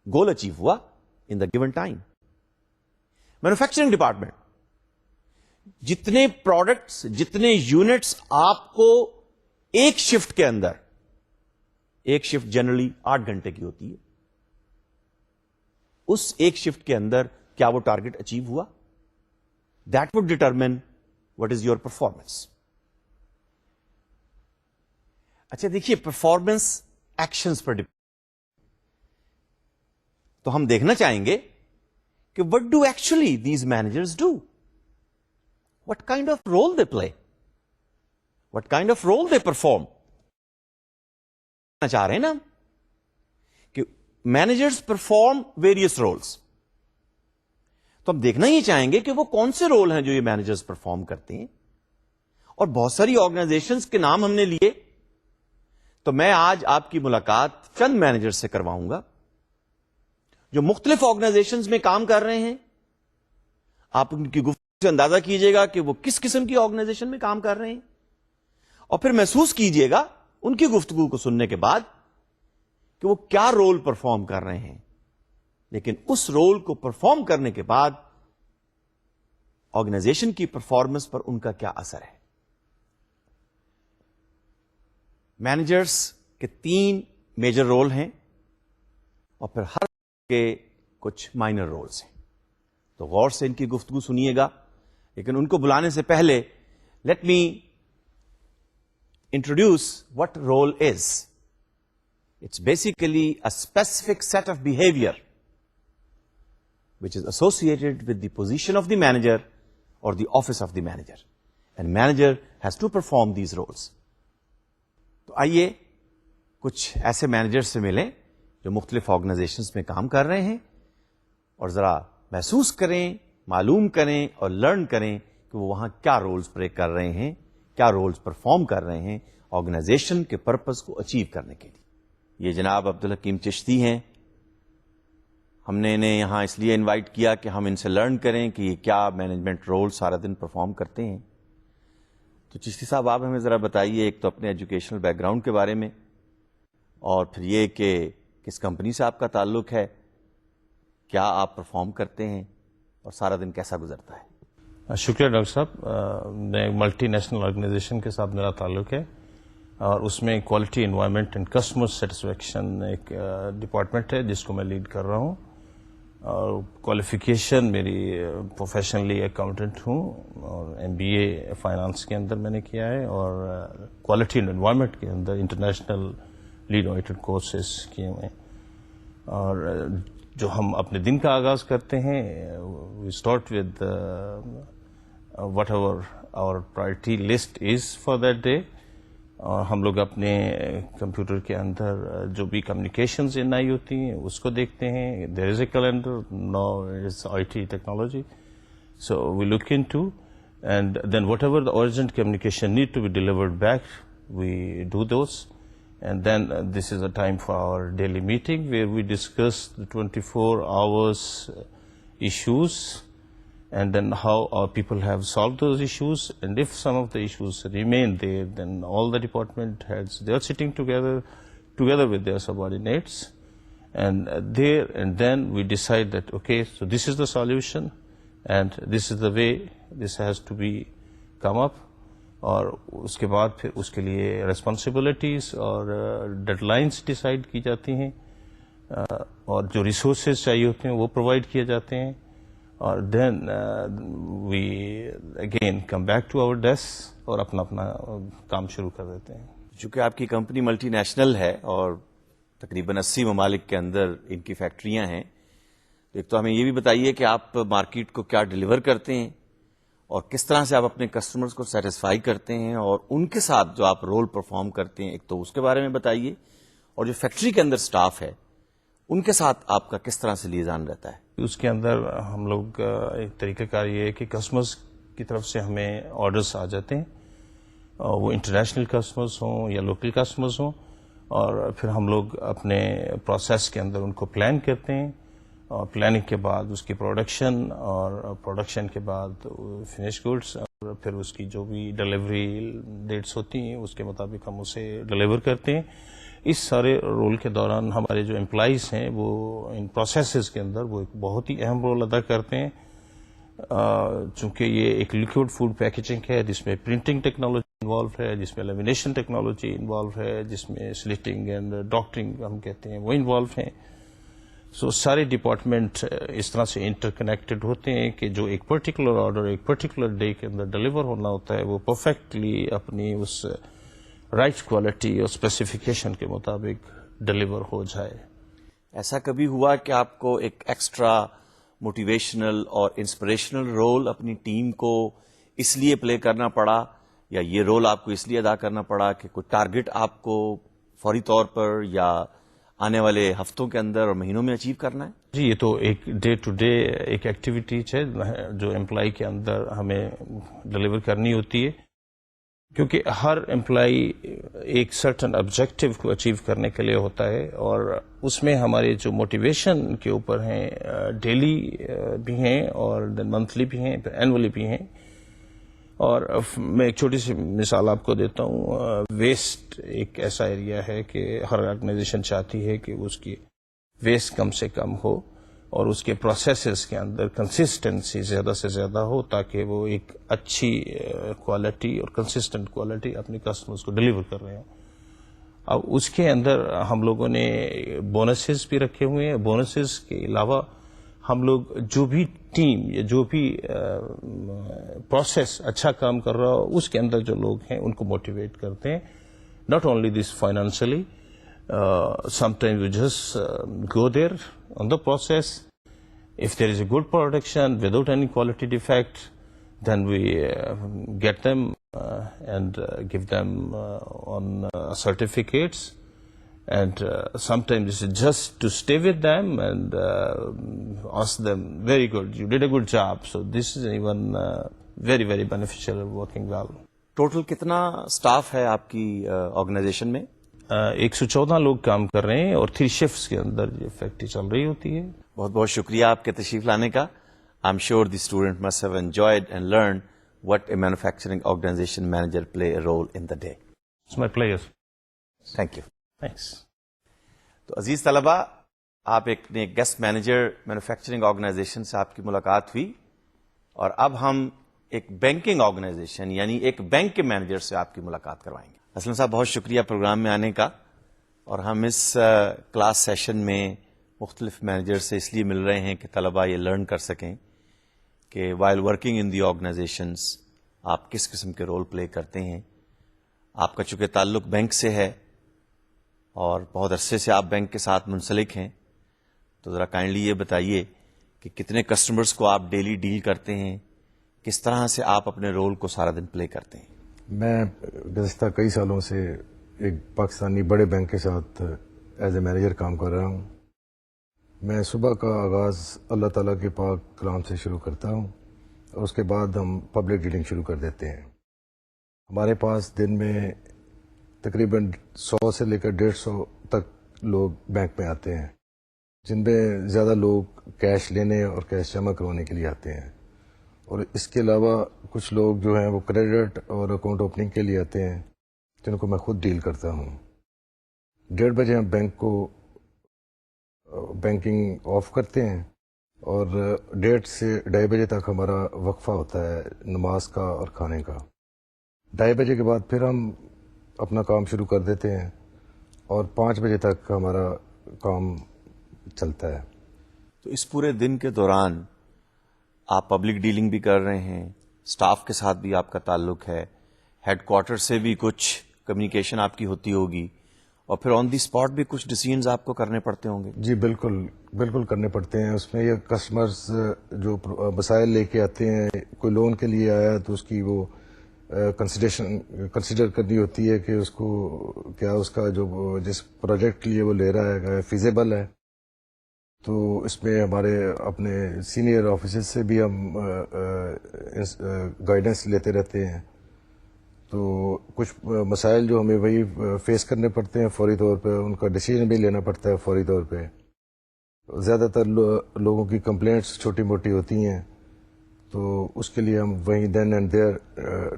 گول اچیو ہوا in the given time. Manufacturing department, جتنے پروڈکٹس، جتنے یونٹس آپ کو ایک شفٹ کے اندر، ایک شفٹ جنرلی 8 گھنٹے کی ہوتی ہے، اس ایک شفٹ کے اندر کیا وہ ٹارگٹ اچیو ہوا؟ That would determine what is your performance. اچھا دیکھیے، پرفارمنس ایکشنز پر ڈپینڈ، تو ہم دیکھنا چاہیں گے کہ what do actually these managers do? What kind of role they play? What kind of role they perform? چاہ رہے ہیں نا کہ managers perform various roles. تو ہم دیکھنا یہ چاہیں گے کہ وہ کون سے رول ہیں جو یہ مینیجرز پرفارم کرتے ہیں. اور بہت ساری آرگنائزیشنز کے نام ہم نے لیے، تو میں آج آپ کی ملاقات چند مینیجر سے کرواؤں گا جو مختلف آرگنائزیشنز میں کام کر رہے ہیں. آپ ان کی گفتگو سے اندازہ کیجئے گا کہ وہ کس قسم کی آرگنائزیشن میں کام کر رہے ہیں، اور پھر محسوس کیجئے گا ان کی گفتگو کو سننے کے بعد کہ وہ کیا رول پرفارم کر رہے ہیں. لیکن اس رول کو پرفارم کرنے کے بعد آرگنائزیشن کی پرفارمنس پر ان کا کیا اثر ہے. مینیجرز کے 3 میجر رول ہیں، اور پھر ہر کے کچھ مائنر رولز ہیں. تو غور سے ان کی گفتگو سنیے گا. لیکن ان کو بلانے سے پہلے let me introduce what role is. It's basically a specific set of behaviour which is associated with the position of the manager or the office of the manager, and manager has to perform these roles. تو آئیے کچھ ایسے manager سے ملیں جو مختلف organisations میں کام کر رہے ہیں، اور ذرا محسوس کریں، معلوم کریں اور لرن کریں کہ وہ وہاں کیا رولز پلے کر رہے ہیں، کیا رولز پرفارم کر رہے ہیں آرگنائزیشن کے پرپز کو اچیو کرنے کے لیے. یہ جناب عبدالحکیم چشتی ہیں. ہم نے انہیں یہاں اس لیے انوائٹ کیا کہ ہم ان سے لرن کریں کہ یہ کیا مینجمنٹ رول سارا دن پرفارم کرتے ہیں. تو چشتی صاحب آپ ہمیں ذرا بتائیے، ایک تو اپنے ایجوکیشنل بیک گراؤنڈ کے بارے میں، اور پھر یہ کہ کس کمپنی سے آپ کا تعلق ہے، کیا آپ پرفارم کرتے ہیں، اور سارا دن کیسا گزرتا ہے. شکریہ ڈاکٹر صاحب. میں ملٹی نیشنل آرگنائزیشن کے ساتھ میرا تعلق ہے، اور اس میں quality environment and customer satisfaction ایک ڈپارٹمنٹ ہے جس کو میں لیڈ کر رہا ہوں. اور کوالیفیکیشن میری پروفیشنلی اکاؤنٹنٹ ہوں، اور MBA فائنانس کے اندر میں نے کیا ہے، اور کوالٹی اینڈ انوائرمنٹ کے اندر انٹرنیشنل لیڈ آڈیٹڈ کورسز کیے ہوئے ہیں. اور جو ہم اپنے دن کا آغاز کرتے ہیں, we start with whatever our priority list is for that day. اور ہم لوگ اپنے کمپیوٹر کے اندر جو بھی کمیونیکیشنز ان آئی ہوتی ہیں اس کو دیکھتے ہیں. There is a calendar, now is I T technology, so we look into, and then whatever the urgent communication need to be delivered back, we do those. And then this is a time for our daily meeting where we discuss the 24 hours issues, and then how our people have solved those issues. And if some of the issues remain there, then all the department heads, they are sitting together with their subordinates, and then we decide that, okay, so this is the solution, and this is the way this has to be come up. اور اس کے بعد پھر اس کے لیے responsibilities اور dead lines decide کی جاتی ہیں, اور جو ریسورسز چاہیے ہوتے ہیں وہ پرووائڈ کیے جاتے ہیں. اور then we again come back to our desk اور اپنا کام شروع کر دیتے ہیں. چونکہ آپ کی کمپنی ملٹی نیشنل ہے اور تقریباً 80 ممالک کے اندر ان کی فیکٹریاں ہیں, تو ایک تو ہمیں یہ بھی بتائیے کہ آپ مارکیٹ کو کیا ڈلیور کرتے ہیں اور کس طرح سے آپ اپنے کسٹمرز کو سیٹسفائی کرتے ہیں, اور ان کے ساتھ جو آپ رول پرفارم کرتے ہیں ایک تو اس کے بارے میں بتائیے, اور جو فیکٹری کے اندر سٹاف ہے ان کے ساتھ آپ کا کس طرح سے لیزان رہتا ہے. اس کے اندر ہم لوگ ایک طریقہ کار یہ ہے کہ کسٹمرز کی طرف سے ہمیں آرڈرز آ جاتے ہیں, وہ انٹرنیشنل کسٹمرز ہوں یا لوکل کسٹمرز ہوں, اور پھر ہم لوگ اپنے پروسیس کے اندر ان کو پلان کرتے ہیں, اور پلاننگ کے بعد اس کی پروڈکشن, اور پروڈکشن کے بعد فنش گڈس, اور پھر اس کی جو بھی ڈلیوری ڈیٹس ہوتی ہیں اس کے مطابق ہم اسے ڈلیور کرتے ہیں. اس سارے رول کے دوران ہمارے جو امپلائیز ہیں وہ ان پروسیسز کے اندر وہ ایک بہت ہی اہم رول ادا کرتے ہیں, چونکہ یہ ایک لیکوڈ فوڈ پیکیجنگ ہے جس میں پرنٹنگ ٹیکنالوجی انوالو ہے, جس میں لیمینیشن ٹیکنالوجی انوالو ہے, جس میں سلٹنگ اینڈ ڈاکٹرنگ ہم کہتے ہیں وہ انوالو ہیں. سو سارے ڈپارٹمنٹ اس طرح سے انٹر کنیکٹڈ ہوتے ہیں کہ جو ایک پرٹیکولر آرڈر ایک پرٹیکولر ڈے کے اندر ڈلیور ہونا ہوتا ہے وہ پرفیکٹلی اپنی اس رائٹ کوالٹی اور اسپیسیفکیشن کے مطابق ڈلیور ہو جائے. ایسا کبھی ہوا کہ آپ کو ایک ایکسٹرا موٹیویشنل اور انسپریشنل رول اپنی ٹیم کو اس لیے پلے کرنا پڑا, یا یہ رول آپ کو اس لیے ادا کرنا پڑا کہ کوئی ٹارگٹ آپ کو فوری طور پر یا آنے والے ہفتوں کے اندر اور مہینوں میں اچیو کرنا ہے؟ جی, یہ تو ایک ڈے ٹو ڈے ایک ایکٹیویٹیز ہے جو امپلائی کے اندر ہمیں ڈلیور کرنی ہوتی ہے, کیونکہ ہر امپلائی ایک سرٹن آبجیکٹو کو اچیو کرنے کے لیے ہوتا ہے, اور اس میں ہمارے جو موٹیویشن کے اوپر ہیں ڈیلی بھی ہیں اور منتھلی بھی ہیں, اینولی بھی ہیں. اور میں ایک چھوٹی سی مثال آپ کو دیتا ہوں. ویسٹ ایک ایسا ایریا ہے کہ ہر آرگنائزیشن چاہتی ہے کہ اس کی ویسٹ کم سے کم ہو اور اس کے پروسیسز کے اندر کنسسٹنسی زیادہ سے زیادہ ہو, تاکہ وہ ایک اچھی کوالٹی اور کنسسٹنٹ کوالٹی اپنے کسٹمرز کو ڈلیور کر رہے ہوں. اب اس کے اندر ہم لوگوں نے بونسز بھی رکھے ہوئے ہیں. بونسز کے علاوہ ہم لوگ جو بھی ٹیم یا جو بھی پروسیس اچھا کام کر رہا ہو اس کے اندر جو لوگ ہیں ان کو موٹیویٹ کرتے ہیں. Not only this financially, sometimes we just go there on the process. If there is a good production without any quality defect, then we get them and give them on certificates. And sometimes it's just to stay with them and ask them, very good, you did a good job. So this is even very, very beneficial, working well. Total کتنا staff ہے آپ کی organization میں؟ 114 لوگ کام کر رہے ہیں اور 3 شفٹس کے اندر یہ فیکٹری چل رہی ہوتی ہے. بہت بہت شکریہ آپ کے تشریف لانے کا. I am sure the student must have enjoyed and learn what a manufacturing organization manager play a role in the day. It's my pleasure. Thank you. Thanks. تو عزیز طلبہ, آپ ایک گیسٹ مینیجر مینوفیکچرنگ آرگنائزیشن سے آپ کی ملاقات ہوئی, اور اب ہم ایک بینکنگ آرگنائزیشن یعنی ایک بینک کے مینیجر سے آپ کی ملاقات کروائیں گے. اسلم صاحب, بہت شکریہ پروگرام میں آنے کا. اور ہم اس کلاس سیشن میں مختلف مینیجر سے اس لیے مل رہے ہیں کہ طلبہ یہ لرن کر سکیں کہ while working in the organizations آپ کس قسم کے رول پلے کرتے ہیں. آپ کا چونکہ تعلق بینک سے ہے اور بہت عرصے سے آپ بینک کے ساتھ منسلک ہیں، تو ذرا کائنڈلی یہ بتائیے کہ کتنے کسٹمرز کو آپ ڈیلی ڈیل کرتے ہیں، کس طرح سے آپ اپنے رول کو سارا دن پلے کرتے ہیں؟ میں گزشتہ کئی سالوں سے ایک پاکستانی بڑے بینک کے ساتھ ایز اے مینیجر کام کر رہا ہوں. میں صبح کا آغاز اللہ تعالیٰ کے پاک کلام سے شروع کرتا ہوں اور اس کے بعد ہم پبلک ڈیلنگ شروع کر دیتے ہیں. ہمارے پاس دن میں تقریباً 100 سے لے کر 150 تک لوگ بینک میں آتے ہیں، جن میں زیادہ لوگ کیش لینے اور کیش جمع کروانے کے لیے آتے ہیں، اور اس کے علاوہ کچھ لوگ جو ہیں وہ کریڈٹ اور اکاؤنٹ اوپننگ کے لیے آتے ہیں، جن کو میں خود ڈیل کرتا ہوں. 1:30 بجے ہم بینک کو بینکنگ آف کرتے ہیں اور 1:30 سے 2:30 بجے تک ہمارا وقفہ ہوتا ہے نماز کا اور کھانے کا. 2:30 بجے کے بعد پھر ہم اپنا کام شروع کر دیتے ہیں اور 5 بجے تک ہمارا کام چلتا ہے. تو اس پورے دن کے دوران آپ پبلک ڈیلنگ بھی کر رہے ہیں، سٹاف کے ساتھ بھی آپ کا تعلق ہے، ہیڈ کوارٹر سے بھی کچھ کمیونیکیشن آپ کی ہوتی ہوگی، اور پھر آن دی اسپاٹ بھی کچھ ڈیسیژنز آپ کو کرنے پڑتے ہوں گے. جی بالکل کرنے پڑتے ہیں. اس میں یہ کسٹمرز جو مسائل لے کے آتے ہیں، کوئی لون کے لیے آیا تو اس کی وہ کنسیڈر کرنی ہوتی ہے کہ اس کو کیا اس کا جو جس پروجیکٹ کے لیے وہ لے رہا ہے فیزیبل ہے. تو اس میں ہمارے اپنے سینئر آفیسر سے بھی ہم گائیڈنس لیتے رہتے ہیں. تو کچھ مسائل جو ہمیں وہی فیس کرنے پڑتے ہیں فوری طور پہ، ان کا ڈیسیژن بھی لینا پڑتا ہے فوری طور پہ. زیادہ تر لوگوں کی کمپلینٹس چھوٹی موٹی ہوتی ہیں، تو اس کے لیے ہم وہیں دین اینڈ دیئر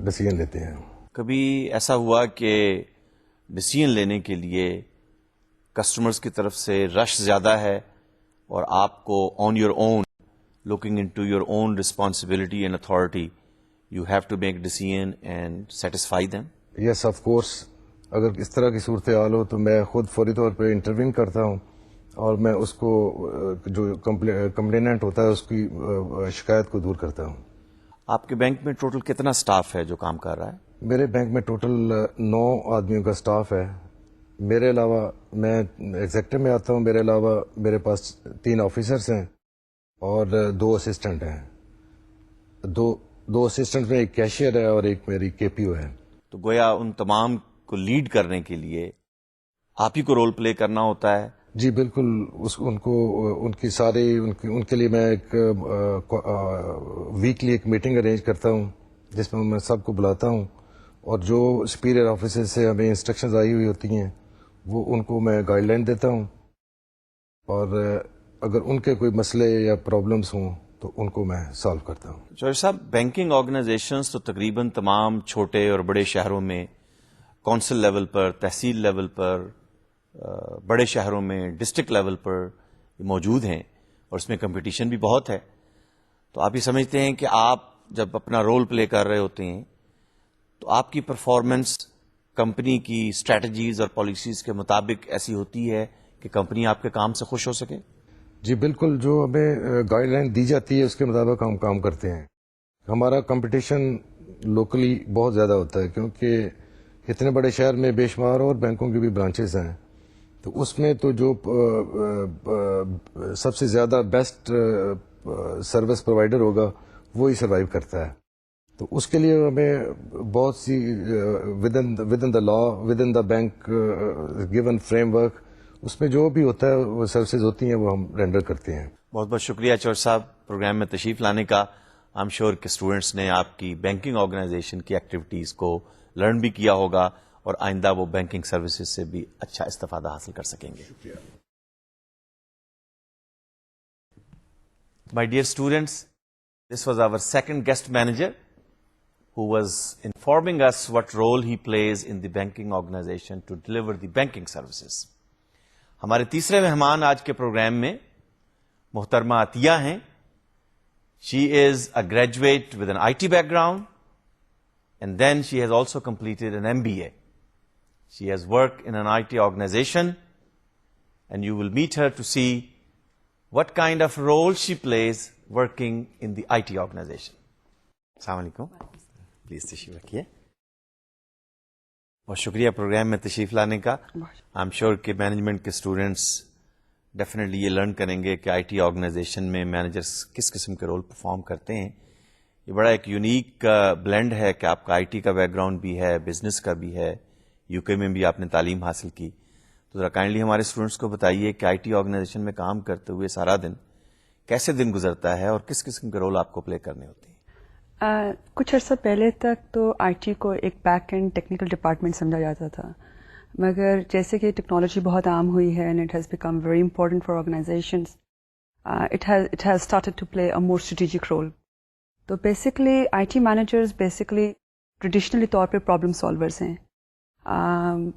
ڈیسیژن لیتے ہیں. کبھی ایسا ہوا کہ ڈیسیژن لینے کے لیے کسٹمرز کی طرف سے رش زیادہ ہے اور آپ کو on your own looking into your own responsibility and authority, you have to make decision and satisfy them? Yes of course. اگر اس طرح کی صورتحال ہو تو میں خود فوری طور پہ انٹروین کرتا ہوں اور میں اس کو جو کمپلیننٹ ہوتا ہے اس کی شکایت کو دور کرتا ہوں. آپ کے بینک میں ٹوٹل کتنا سٹاف ہے جو کام کر رہا ہے؟ میرے بینک میں ٹوٹل 9 آدمیوں کا سٹاف ہے. میرے علاوہ میں ایگزیکٹو میں آتا ہوں، میرے علاوہ میرے پاس 3 آفیسرس ہیں اور 2 اسسٹنٹ ہیں. دو اسسٹنٹ میں ایک کیشیئر ہے اور ایک میری کے پی او ہے. تو گویا ان تمام کو لیڈ کرنے کے لیے آپ ہی کو رول پلے کرنا ہوتا ہے. جی بالکل. ان کے لیے میں ایک ویکلی ایک میٹنگ ارینج کرتا ہوں جس میں سب کو بلاتا ہوں، اور جو سپیریئر آفیسر سے ہمیں انسٹرکشنز آئی ہوئی ہوتی ہیں وہ ان کو میں گائیڈ لائن دیتا ہوں، اور اگر ان کے کوئی مسئلے یا پرابلمس ہوں تو ان کو میں سالو کرتا ہوں. جوہر صاحب، بینکنگ آرگنائزیشنز تو تقریباً تمام چھوٹے اور بڑے شہروں میں کونسل لیول پر، تحصیل لیول پر، بڑے شہروں میں ڈسٹرکٹ لیول پر موجود ہیں، اور اس میں کمپٹیشن بھی بہت ہے. تو آپ یہ سمجھتے ہیں کہ آپ جب اپنا رول پلے کر رہے ہوتے ہیں تو آپ کی پرفارمنس کمپنی کی اسٹریٹجیز اور پالیسیز کے مطابق ایسی ہوتی ہے کہ کمپنی آپ کے کام سے خوش ہو سکے؟ جی بالکل. جو ہمیں گائیڈ لائن دی جاتی ہے اس کے مطابق ہم کام کرتے ہیں. ہمارا کمپٹیشن لوکلی بہت زیادہ ہوتا ہے کیونکہ اتنے بڑے شہر میں بے شمار اور بینکوں کی بھی برانچز ہیں، تو اس میں تو جو سب سے زیادہ بیسٹ سروس پرووائڈر ہوگا وہی سروائیو کرتا ہے. تو اس کے لیے ہمیں بہت سی within the law, within the bank given framework, اس میں جو بھی ہوتا ہے وہ سروسز ہوتی ہیں وہ ہم رینڈر کرتے ہیں. بہت بہت شکریہ چور صاحب پروگرام میں تشریف لانے کا. آئی ایم شیور کہ اسٹوڈنٹس نے آپ کی بینکنگ آرگنائزیشن کی ایکٹیویٹیز کو لرن بھی کیا ہوگا اور آئندہ وہ بینکنگ سروسز سے بھی اچھا استفادہ حاصل کر سکیں گے. شکریہ. My dear students, this was our second guest manager who was informing us what role he plays in the banking organization to deliver the banking services. ہمارے تیسرے مہمان آج کے پروگرام میں محترمہ عطیہ ہیں. She is a graduate with an IT background and then she has also completed an MBA. She has worked in an IT organization and you will meet her to see what kind of role she plays working in the IT organization. Assalamu alaikum. Please tashreef rakhiye. بہت شکریہ programme میں تشریف لانے کا. I am sure کہ management کے students definitely یہ learn کریں گے کہ آئی ٹی آرگنائزیشن میں مینیجرس کس قسم کے رول پرفارم کرتے ہیں. یہ بڑا ایک یونیک بلینڈ ہے کہ آپ کا آئی ٹی کا بیک گراؤنڈ بھی ہے, بزنس کا بھی ہے, یو کے میں بھی آپ نے تعلیم حاصل کی. تو ذرا کائنڈلی ہمارے اسٹوڈنٹس کو بتائیے کہ آئی ٹی آرگنائزیشن میں کام کرتے ہوئے سارا دن کیسے دن گزرتا ہے اور کس قسم کے رول آپ کو پلے کرنے ہوتے ہیں. کچھ عرصہ پہلے تک تو آئی ٹی کو ایک بیک اینڈ ٹیکنیکل ڈپارٹمنٹ سمجھا جاتا تھا, مگر جیسے کہ ٹیکنالوجی بہت عام ہوئی ہے and it has become very important for organisations, it has started to play a more strategic role. تو basically I T managers basically traditionally طور پہ پرابلم سالورز ہیں.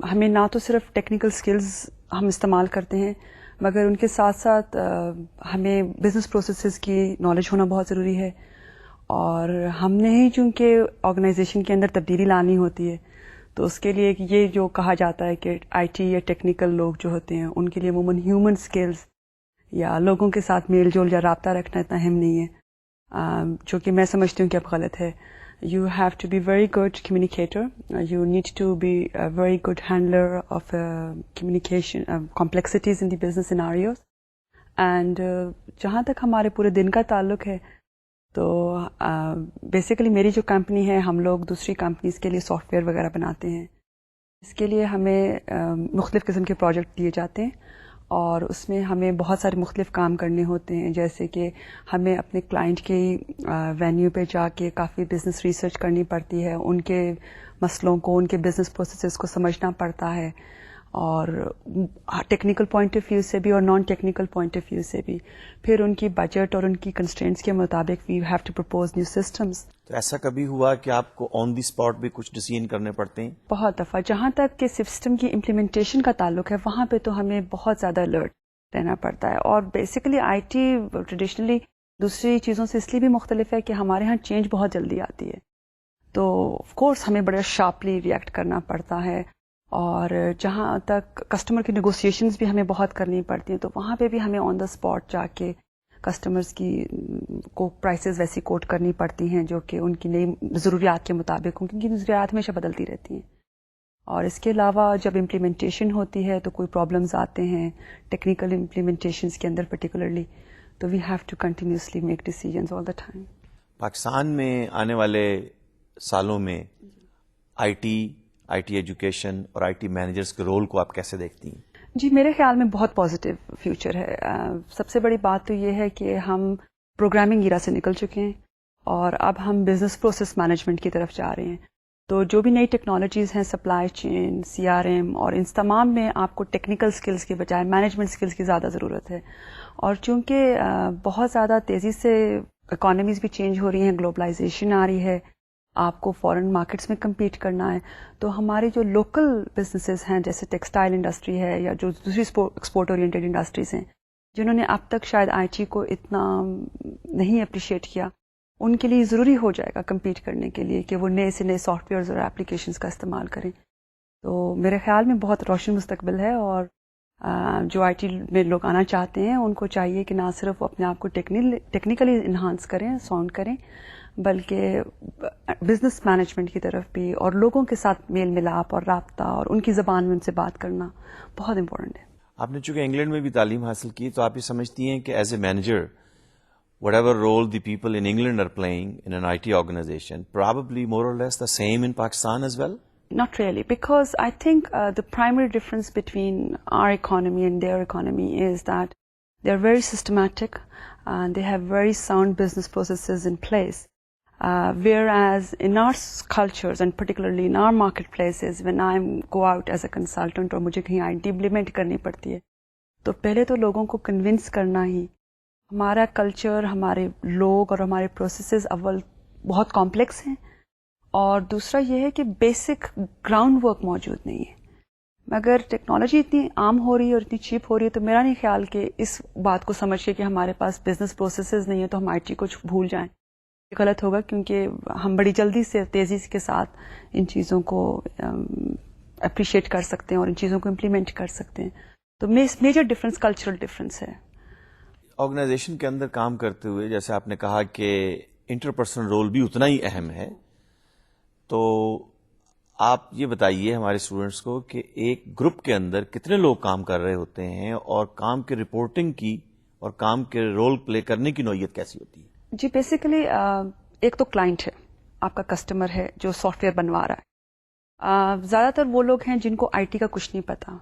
ہمیں نہ تو صرف ٹیکنیکل سکلز ہم استعمال کرتے ہیں, مگر ان کے ساتھ ساتھ ہمیں بزنس پروسیسز کی نالج ہونا بہت ضروری ہے. اور ہم نے ہی چونکہ آرگنائزیشن کے اندر تبدیلی لانی ہوتی ہے, تو اس کے لیے یہ جو کہا جاتا ہے کہ آئی ٹی یا ٹیکنیکل لوگ جو ہوتے ہیں ان کے لیے عموماً ہیومن سکلز یا لوگوں کے ساتھ میل جول یا رابطہ رکھنا اتنا اہم نہیں ہے, جو کہ میں سمجھتی ہوں کہ اب غلط ہے. You have to be very good communicator, you need to be very good handler of communication complexities in the business scenarios. And جہاں تک ہمارے پورے دن کا تعلق ہے تو بیسیکلی میری جو کمپنی ہے, ہم لوگ دوسری کمپنیز کے لیے سافٹ ویئر وغیرہ بناتے ہیں. اس کے لیے ہمیں مختلف قسم کے پروجیکٹ دیے جاتے ہیں اور اس میں ہمیں بہت سارے مختلف کام کرنے ہوتے ہیں, جیسے کہ ہمیں اپنے کلائنٹ کے وینیو پہ جا کے کافی بزنس ریسرچ کرنی پڑتی ہے, ان کے مسئلوں کو, ان کے بزنس پروسیسز کو سمجھنا پڑتا ہے, اور ٹیکنیکل پوائنٹ آف ویو سے بھی اور non technical point of view سے بھی. پھر ان کی بجٹ اور ان کی کنسٹرینٹس کے مطابق we have to propose new systems. تو ایسا کبھی ہوا کہ آپ کو آن دی اسپاٹ بھی کچھ ڈیسیژن کرنے پڑتے ہیں؟ بہت دفعہ. جہاں تک کہ سسٹم کی امپلیمنٹیشن کا تعلق ہے وہاں پہ تو ہمیں بہت زیادہ الرٹ رہنا پڑتا ہے. اور بیسیکلی آئی ٹی ٹریڈیشنلی دوسری چیزوں سے اس لیے بھی مختلف ہے کہ ہمارے ہاں چینج بہت جلدی آتی ہے, تو آف کورس ہمیں بڑا شارپلی ریئیکٹ کرنا پڑتا ہے. اور جہاں تک کسٹمر کی نیگوسیشنز بھی ہمیں بہت کرنی پڑتی ہیں, تو وہاں پہ بھی ہمیں آن دا اسپاٹ جا کے کسٹمرز کی کو پرائسز ویسی کوٹ کرنی پڑتی ہیں جو کہ ان کی نئی ضروریات کے مطابق ہوں, کیونکہ ضروریات ہمیشہ بدلتی رہتی ہیں. اور اس کے علاوہ جب امپلیمنٹیشن ہوتی ہے تو کوئی پرابلمز آتے ہیں ٹیکنیکل امپلیمنٹیشنز کے اندر پرٹیکولرلی, تو we have to continuously make decisions all the time. Pakistan میں آنے والے سالوں میں آئی ٹی ایجوکیشن اور آئی ٹی مینیجرز کے رول کو آپ کیسے دیکھتی ہیں؟ جی, میرے خیال میں بہت پازیٹیو فیوچر ہے. سب سے بڑی بات تو یہ ہے کہ ہم پروگرامنگ ایرا سے نکل چکے ہیں اور اب ہم بزنس پروسیس مینجمنٹ کی طرف جا رہے ہیں. تو جو بھی نئی ٹیکنالوجیز ہیں, سپلائی چین, CRM, اور ان تمام میں آپ کو ٹیکنیکل سکلز کے بجائے مینجمنٹ سکلز کی زیادہ ضرورت ہے. اور چونکہ بہت زیادہ تیزی سے اکانومیز بھی چینج ہو رہی ہیں, گلوبلائزیشن آ رہی ہے, آپ کو فورن مارکیٹس میں کمپیٹ کرنا ہے, تو ہمارے جو لوکل بزنسز ہیں جیسے ٹیکسٹائل انڈسٹری ہے یا جو دوسری ایکسپورٹ اورینٹیڈ انڈسٹریز ہیں جنہوں نے اب تک شاید آئی ٹی کو اتنا نہیں اپریشیٹ کیا, ان کے لیے ضروری ہو جائے گا کمپیٹ کرنے کے لیے کہ وہ نئے سے نئے سافٹ ویئرز اور اپلیکیشنز کا استعمال کریں. تو میرے خیال میں بہت روشن مستقبل ہے, اور جو آئی ٹی میں لوگ آنا چاہتے ہیں ان کو چاہیے کہ نہ صرف اپنے آپ کو ٹیکنیکلی انہانس کریں, ساؤنڈ کریں, بلکہ بزنس مینجمنٹ کی طرف بھی, اور لوگوں کے ساتھ میل ملاپ اور رابطہ اور ان کی زبان میں ان سے بات کرنا بہت امپورٹنٹ ہے. آپ نے چونکہ انگلینڈ میں بھی تعلیم حاصل کی, تو آپ یہ سمجھتی ہیں کہ as a manager whatever role the people in England are playing in an IT organization, probably more or less the same in Pakistan as well? Not really, because I think the primary difference between our economy and their economy is that they're very systematic and they have very sound business processes in place. Whereas in our cultures and particularly in our marketplaces, when I go out as a consultant اور مجھے کہیں IT implement کرنی پڑتی ہے, تو پہلے تو لوگوں کو کنونس کرنا ہی, ہمارا کلچر, ہمارے لوگ اور ہمارے پروسیسز اول بہت کمپلیکس ہیں, اور دوسرا یہ ہے کہ بیسک گراؤنڈ ورک موجود نہیں ہے. مگر ٹیکنالوجی اتنی عام ہو رہی ہے اور اتنی چیپ ہو رہی ہے, تو میرا نہیں خیال کہ اس بات کو سمجھ کے کہ ہمارے پاس بزنس پروسیسز نہیں ہے تو ہم آئی ٹی کو بھول جائیں, یہ غلط ہوگا, کیونکہ ہم بڑی جلدی سے تیزی کے ساتھ ان چیزوں کو اپریشیٹ کر سکتے ہیں اور ان چیزوں کو امپلیمنٹ کر سکتے ہیں. تو میجر ڈفرینس کلچرل ڈفرینس ہے. آرگنائزیشن کے اندر کام کرتے ہوئے جیسے آپ نے کہا کہ انٹرپرسنل رول بھی اتنا ہی اہم ہے, تو آپ یہ بتائیے ہمارے اسٹوڈنٹس کو کہ ایک گروپ کے اندر کتنے لوگ کام کر رہے ہوتے ہیں اور کام کی رپورٹنگ کی اور کام کے رول پلے کرنے کی نوعیت کیسی ہوتی ہے؟ جی بیسیکلی ایک تو کلائنٹ ہے، آپ کا کسٹمر ہے جو سافٹ ویئر بنوا رہا ہے، زیادہ تر وہ لوگ ہیں جن کو آئی ٹی کا کچھ نہیں پتا.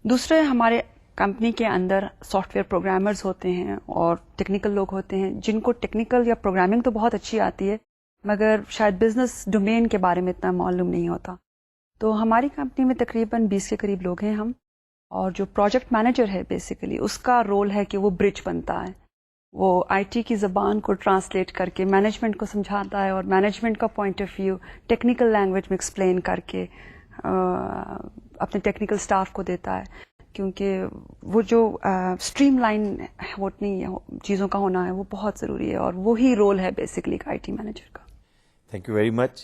دوسرے ہمارے کمپنی کے اندر سافٹ ویئر پروگرامرز ہوتے ہیں اور ٹیکنیکل لوگ ہوتے ہیں جن کو ٹیکنیکل یا پروگرامنگ تو بہت اچھی آتی ہے مگر شاید بزنس ڈومین کے بارے میں اتنا معلوم نہیں ہوتا. تو ہماری کمپنی میں تقریباً 20 کے قریب لوگ ہیں ہم، اور جو پروجیکٹ مینیجر ہے بیسیکلی اس کا رول ہے کہ وہ برج بنتا ہے، وہ آئی ٹی کی زبان کو ٹرانسلیٹ کر کے مینجمنٹ کو سمجھاتا ہے اور مینجمنٹ کا point of view technical language میں ایکسپلین کر کے اپنے ٹیکنیکل سٹاف کو دیتا ہے، کیونکہ وہ جو اسٹریم لائن ہوتی ہے چیزوں کا ہونا ہے وہ بہت ضروری ہے، اور وہی رول ہے بیسیکلی آئی ٹی مینیجر کا. Thank you very much.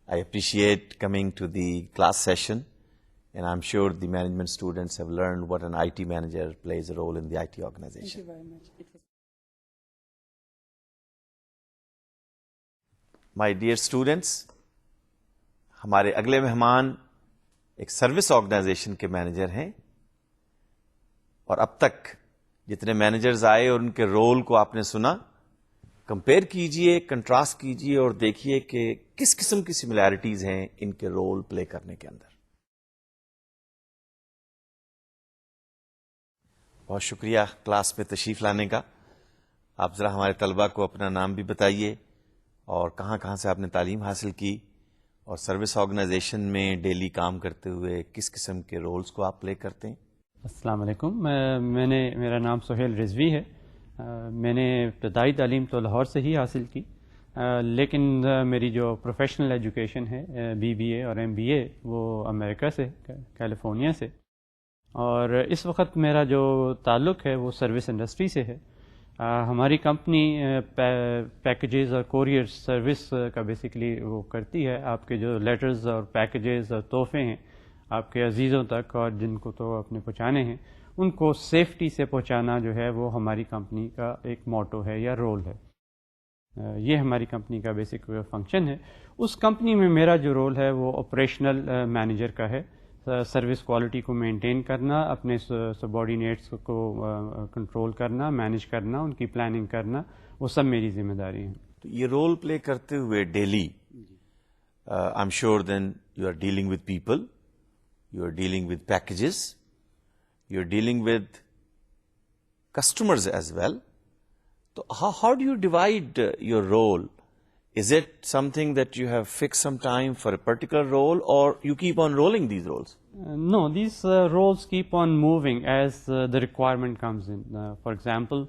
I appreciate coming to the class session, and I'm sure the management students have learned what an IT manager plays a role in the IT organization. Thank you very much. My dear students, ہمارے اگلے مہمان ایک service organization کے manager ہیں، اور اب تک جتنے مینیجرز آئے اور ان کے رول کو آپ نے سنا، کمپیئر کیجئے، کنٹراسٹ کیجئے اور دیکھیے کہ کس قسم کی سملیرٹیز ہیں ان کے رول پلے کرنے کے اندر. بہت شکریہ کلاس میں تشریف لانے کا. آپ ذرا ہمارے طلبہ کو اپنا نام بھی بتائیے اور کہاں کہاں سے آپ نے تعلیم حاصل کی، اور سروس آرگنائزیشن میں ڈیلی کام کرتے ہوئے کس قسم کے رولز کو آپ پلے کرتے ہیں. السلام علیکم. میرا نام سہیل رضوی ہے. میں نے ابتدائی تعلیم تو لاہور سے ہی حاصل کی، لیکن میری جو پروفیشنل ایجوکیشن ہے BBA اور MBA وہ امریکہ سے، کیلیفورنیا سے، اور اس وقت میرا جو تعلق ہے وہ سروس انڈسٹری سے ہے. ہماری کمپنی پیکیجز اور کوریئر سروس کا بیسیکلی وہ کرتی ہے. آپ کے جو لیٹرز اور پیکیجز اور تحفے ہیں آپ کے عزیزوں تک اور جن کو تو اپنے پہنچانے ہیں ان کو سیفٹی سے پہنچانا جو ہے وہ ہماری کمپنی کا ایک موٹو ہے یا رول ہے. یہ ہماری کمپنی کا بیسک فنکشن ہے. اس کمپنی میں میرا جو رول ہے وہ آپریشنل مینیجر کا ہے. سروس کوالٹی کو مینٹین کرنا، اپنے سبارڈینیٹس کو کنٹرول کرنا، مینیج کرنا، ان کی پلاننگ کرنا، وہ سب میری ذمہ داری ہیں. تو یہ رول پلے کرتے ہوئے daily I am sure then you are dealing with people, you are dealing with packages, you are dealing with customers as well. تو how do you divide your role? Is it something that you have fixed some time for a particular role, or you keep on rolling these roles? No, these roles keep on moving as the requirement comes in. For example,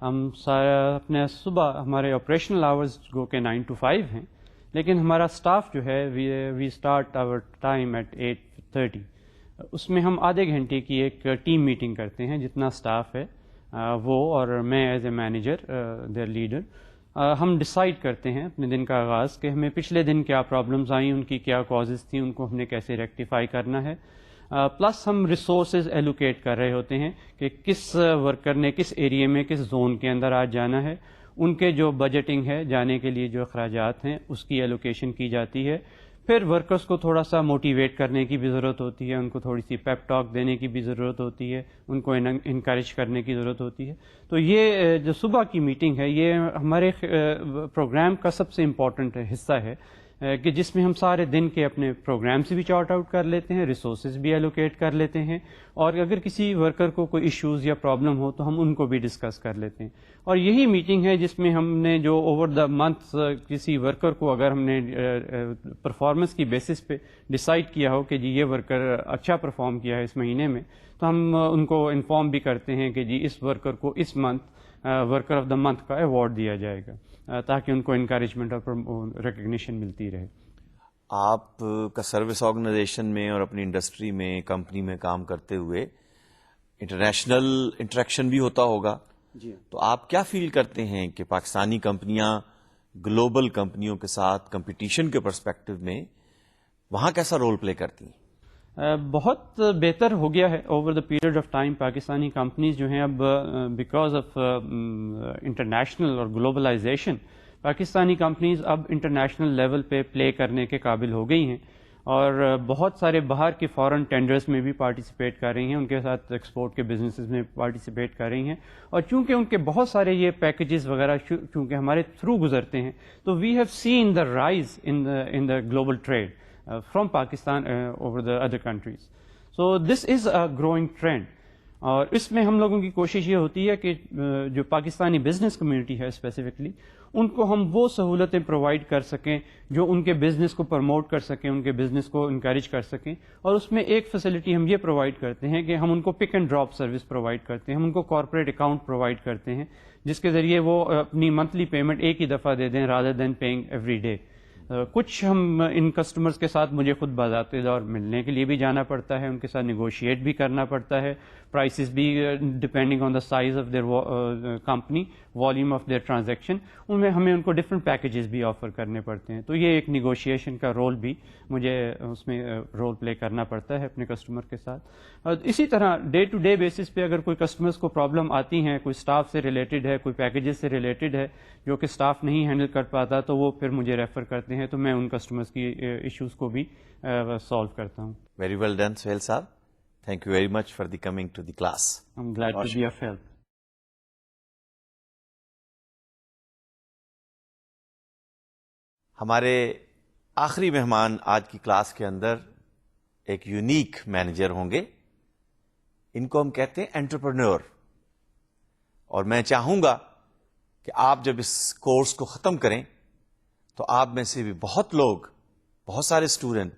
ہم اپنے صبح ہمارے operational hours جو کہ 9 to 5 ہیں، لیکن ہمارا staff جو ہے we start our time at 8:30. اس میں ہم آدھے گھنٹے کی ایک ٹیم میٹنگ کرتے ہیں، جتنا اسٹاف ہے وہ اور میں as a manager their leader. ہم ڈیسائیڈ کرتے ہیں اپنے دن کا آغاز کہ ہمیں پچھلے دن کیا پرابلمز آئیں، ان کی کیا کازز تھیں، ان کو ہم نے کیسے ریکٹیفائی کرنا ہے. پلس ہم ریسورسز ایلوکیٹ کر رہے ہوتے ہیں کہ کس ورکر نے کس ایریے میں کس زون کے اندر آج جانا ہے. ان کے جو بجٹنگ ہے، جانے کے لیے جو اخراجات ہیں اس کی ایلوکیشن کی جاتی ہے. پھر ورکرز کو تھوڑا سا موٹیویٹ کرنے کی بھی ضرورت ہوتی ہے، ان کو تھوڑی سی پیپ ٹاک دینے کی بھی ضرورت ہوتی ہے، ان کو انکریج کرنے کی ضرورت ہوتی ہے. تو یہ جو صبح کی میٹنگ ہے یہ ہمارے پروگرام کا سب سے امپورٹنٹ حصہ ہے، کہ جس میں ہم سارے دن کے اپنے پروگرامس بھی چارٹ آؤٹ کر لیتے ہیں، ریسورسز بھی ایلوکیٹ کر لیتے ہیں، اور اگر کسی ورکر کو کوئی ایشوز یا پرابلم ہو تو ہم ان کو بھی ڈسکس کر لیتے ہیں. اور یہی میٹنگ ہے جس میں ہم نے جو اوور دا منتھ کسی ورکر کو اگر ہم نے پرفارمنس کی بیسس پہ ڈیسائیڈ کیا ہو کہ جی یہ ورکر اچھا پرفارم کیا ہے اس مہینے میں، تو ہم ان کو انفارم بھی کرتے ہیں کہ جی اس ورکر کو اس month worker of the month کا ایوارڈ دیا جائے گا، تاکہ ان کو انکریجمنٹ اور ریکگنیشن ملتی رہے. آپ کا سروس آرگنائزیشن میں اور اپنی انڈسٹری میں کمپنی میں کام کرتے ہوئے انٹرنیشنل انٹریکشن بھی ہوتا ہوگا. جی. تو آپ کیا فیل کرتے ہیں کہ پاکستانی کمپنیاں گلوبل کمپنیوں کے ساتھ کمپٹیشن کے پرسپیکٹو میں وہاں کیسا رول پلے کرتی ہیں؟ بہت بہتر ہو گیا ہے over the period of time. Pakistani companies جو ہیں اب بیکاز آف انٹرنیشنل اور گلوبلائزیشن، پاکستانی کمپنیز اب انٹرنیشنل لیول پہ پلے کرنے کے قابل ہو گئی ہیں، اور بہت سارے باہر کے فارن ٹینڈرز میں بھی پارٹیسپیٹ کر رہی ہیں, ان کے ساتھ ایکسپورٹ کے بزنسز میں پارٹیسپیٹ کر رہی ہیں. اور چونکہ ان کے بہت سارے یہ پیکیجز وغیرہ چونکہ ہمارے تھرو گزرتے ہیں, تو we have seen the rise in the global trade from Pakistan over the other countries. So this is a growing trend. اور اس میں ہم لوگوں کی کوشش یہ ہوتی ہے کہ جو پاکستانی بزنس کمیونٹی ہے اسپیسیفکلی, ان کو ہم وہ سہولتیں پرووائڈ کر سکیں جو ان کے بزنس کو پروموٹ کر سکیں, ان کے بزنس کو انکریج کر سکیں. اور اس میں ایک فیسلٹی ہم یہ پرووائڈ کرتے ہیں کہ ہم ان کو pick and drop service provide کرتے ہیں, ہم ان کو کارپوریٹ اکاؤنٹ پرووائڈ کرتے ہیں جس کے ذریعے وہ اپنی منتھلی پیمنٹ ایک ہی دفعہ دے دیں rather than paying every day. کچھ ہم ان کسٹمرز کے ساتھ مجھے خود بذات دور ملنے کے لیے بھی جانا پڑتا ہے, ان کے ساتھ نیگوشیٹ بھی کرنا پڑتا ہے, پرائسز بھی depending on the size of their company, volume of their transaction, ان میں ہمیں ان کو ڈفرینٹ پیکیجز بھی آفر کرنے پڑتے ہیں. تو یہ ایک نیگوشیشن کا رول بھی مجھے اس میں رول پلے کرنا پڑتا ہے اپنے کسٹمر کے ساتھ. اسی طرح ڈے ٹو ڈے بیسس پہ اگر کوئی کسٹمرز کو پرابلم آتی ہیں, کوئی اسٹاف سے ریلیٹڈ ہے, کوئی پیکیجز سے ریلیٹڈ ہے جو کہ اسٹاف نہیں ہینڈل کر پاتا, تو وہ پھر مجھے ریفر کرتے ہیں, تو میں ان کسٹمرز کی ایشوز کو بھی سالو کرتا ہوں. ویری ویل ڈن سہیل صاحب, thank you very much for the coming to the class. I'm glad to be of help. ہمارے آخری مہمان آج کی کلاس کے اندر ایک یونیک مینیجر ہوں گے. ان کو ہم کہتے ہیں انٹرپرینور. اور میں چاہوں گا کہ آپ جب اس کورس کو ختم کریں تو آپ میں سے بھی بہت لوگ, بہت سارے اسٹوڈنٹ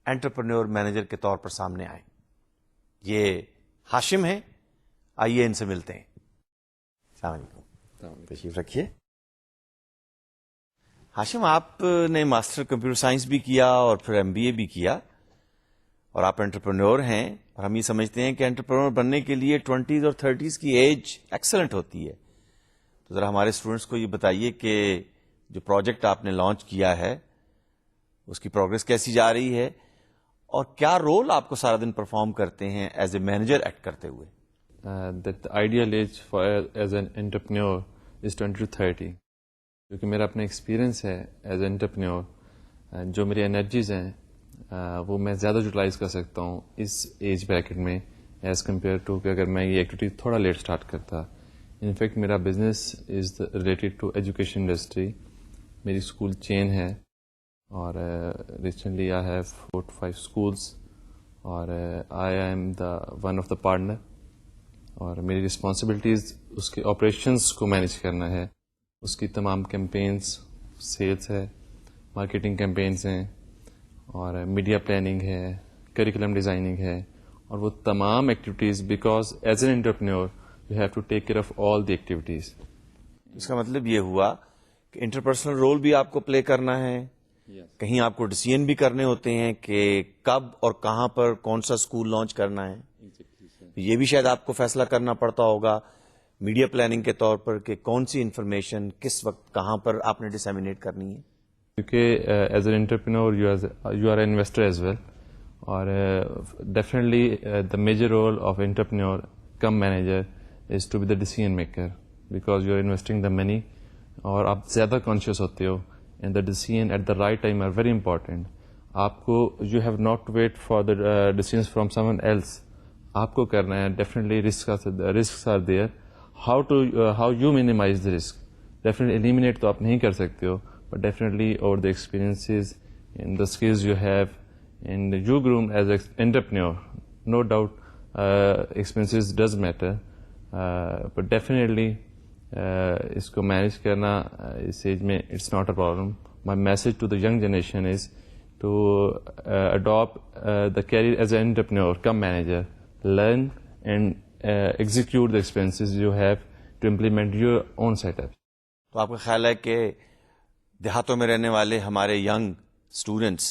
انٹرپرینور مینیجر کے طور پر سامنے آئیں. یہ ہاشم ہیں, آئیے ان سے ملتے ہیں. السلام علیکم, تشریف رکھیے. ہاشم, آپ نے ماسٹر کمپیوٹر سائنس بھی کیا اور پھر MBA بھی کیا, اور آپ انٹرپرینور ہیں, اور ہم یہ سمجھتے ہیں کہ انٹرپرینور بننے کے لیے 20s اور 30s کی ایج ایکسلنٹ ہوتی ہے. تو ذرا ہمارے اسٹوڈنٹس کو یہ بتائیے کہ جو پروجیکٹ آپ نے لانچ کیا ہے اس کی پروگرس کیسی جا رہی ہے, اور کیا رول آپ کو سارا دن پرفارم کرتے ہیں ایز اے مینیجر ایکٹ کرتے ہوئے. That the ideal age for as an entrepreneur is 20 to 30. کیونکہ میرا اپنا ایکسپیرینس ہے ایز اے انٹرپرینور, جو میری انرجیز ہیں وہ میں زیادہ یوٹیلائز کر سکتا ہوں اس ایج بریکٹ میں ایز کمپیئر ٹو کہ اگر میں یہ ایکٹیویٹی تھوڑا لیٹ اسٹارٹ کرتا. انفیکٹ میرا business is related to education industry. میری اسکول چین ہے, اور recently I have 4 to 5 schools, اور I am the one of the partner. اور میری رسپانسبلٹیز اس کے آپریشنس کو مینیج کرنا ہے, اس کی تمام کیمپینس, سیلس ہے, مارکیٹنگ کیمپینس ہیں, اور میڈیا پلاننگ ہے, کریکولم ڈیزائننگ ہے, اور وہ تمام activities, because as an entrepreneur you have to take care of all the activities. اس کا مطلب یہ ہوا کہ انٹرپرسنل رول بھی آپ کو پلے کرنا ہے, کہیں آپ کو ڈیسیژن بھی کرنے ہوتے ہیں کہ کب اور کہاں پر کون سا اسکول لانچ کرنا ہے. یہ بھی شاید آپ کو فیصلہ کرنا پڑتا ہوگا میڈیا پلاننگ کے طور پر کہ کون سی انفارمیشن کس وقت کہاں پر آپ نے ڈسیمینیٹ کرنی ہے. کیونکہ as an entrepreneur you are an investor as well, اور definitely the major role of entrepreneur cum manager is to be the decision maker, because you are investing the money, اور آپ زیادہ کانشیس ہوتے ہو, and the decision at the right time are very important. آپ کو you have not to wait for the decisions from someone else, آپ کو کرنا ہے. Definitely risks are there, how you minimise the risk. Definitely eliminate تو آپ نہیں کر سکتے ہو, but definitely over the experiences in the skills you have and you groom as a entrepreneur, no doubt experiences does matter, but definitely اس کو manage کرنا اس ایج میں it's not a problem. My message to the young generation is to adapt the career as a entrepreneur cum manager, learn and execute the expenses you have to implement your own setup. تو آپ کا خیال ہے کہ دیہاتوں میں رہنے والے ہمارے ینگ اسٹوڈنٹس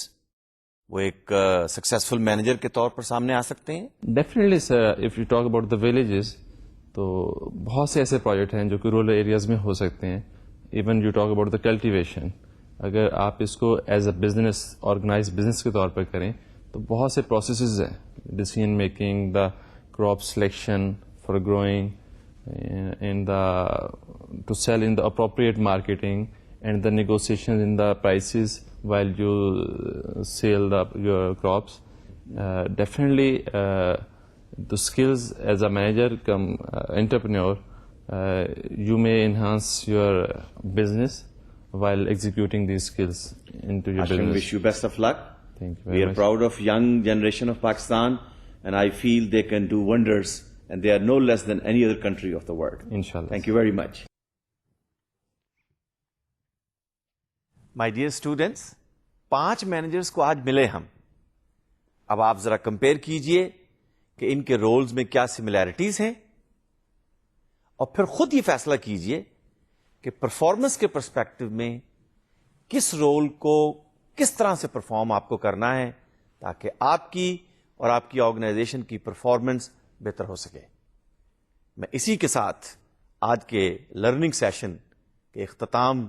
وہ ایک سکسیزفل مینیجر کے طور پر سامنے آ سکتے ہیں؟ Definitely sir, if you talk about the villages, تو بہت سے ایسے پروجیکٹ ہیں جو کہ رورل ایریاز میں ہو سکتے ہیں. Even you talk about the cultivation, اگر آپ اس کو as a business, organize business کے طور پر کریں تو بہت سے پروسیسز ہیں, decision making, the crop selection for growing, in the to sell in the appropriate marketing, and the negotiation in the prices. while you sell your crops. Definitely the skills as a manager come entrepreneur, you may enhance your business while executing these skills into your Ashwin, business. wish you best of luck. Thank you We very are much. proud of young generation of Pakistan, and I feel they can do wonders, and they are no less than any other country of the world. Inshallah. Thank you very much. My dear students, 5 managers کو آج ملے ہم. اب آپ ذرا compare کیجئے کہ ان کے رولز میں کیا سملیرٹیز ہیں، اور پھر خود یہ فیصلہ کیجئے کہ پرفارمنس کے پرسپیکٹو میں کس رول کو کس طرح سے پرفارم آپ کو کرنا ہے تاکہ آپ کی اور آپ کی آرگنائزیشن کی پرفارمنس بہتر ہو سکے. میں اسی کے ساتھ آج کے لرننگ سیشن کے اختتام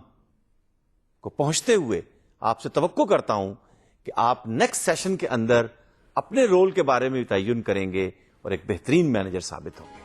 کو پہنچتے ہوئے آپ سے توقع کرتا ہوں کہ آپ نیکسٹ سیشن کے اندر اپنے رول کے بارے میں تعین کریں گے اور ایک بہترین مینیجر ثابت ہوں گے.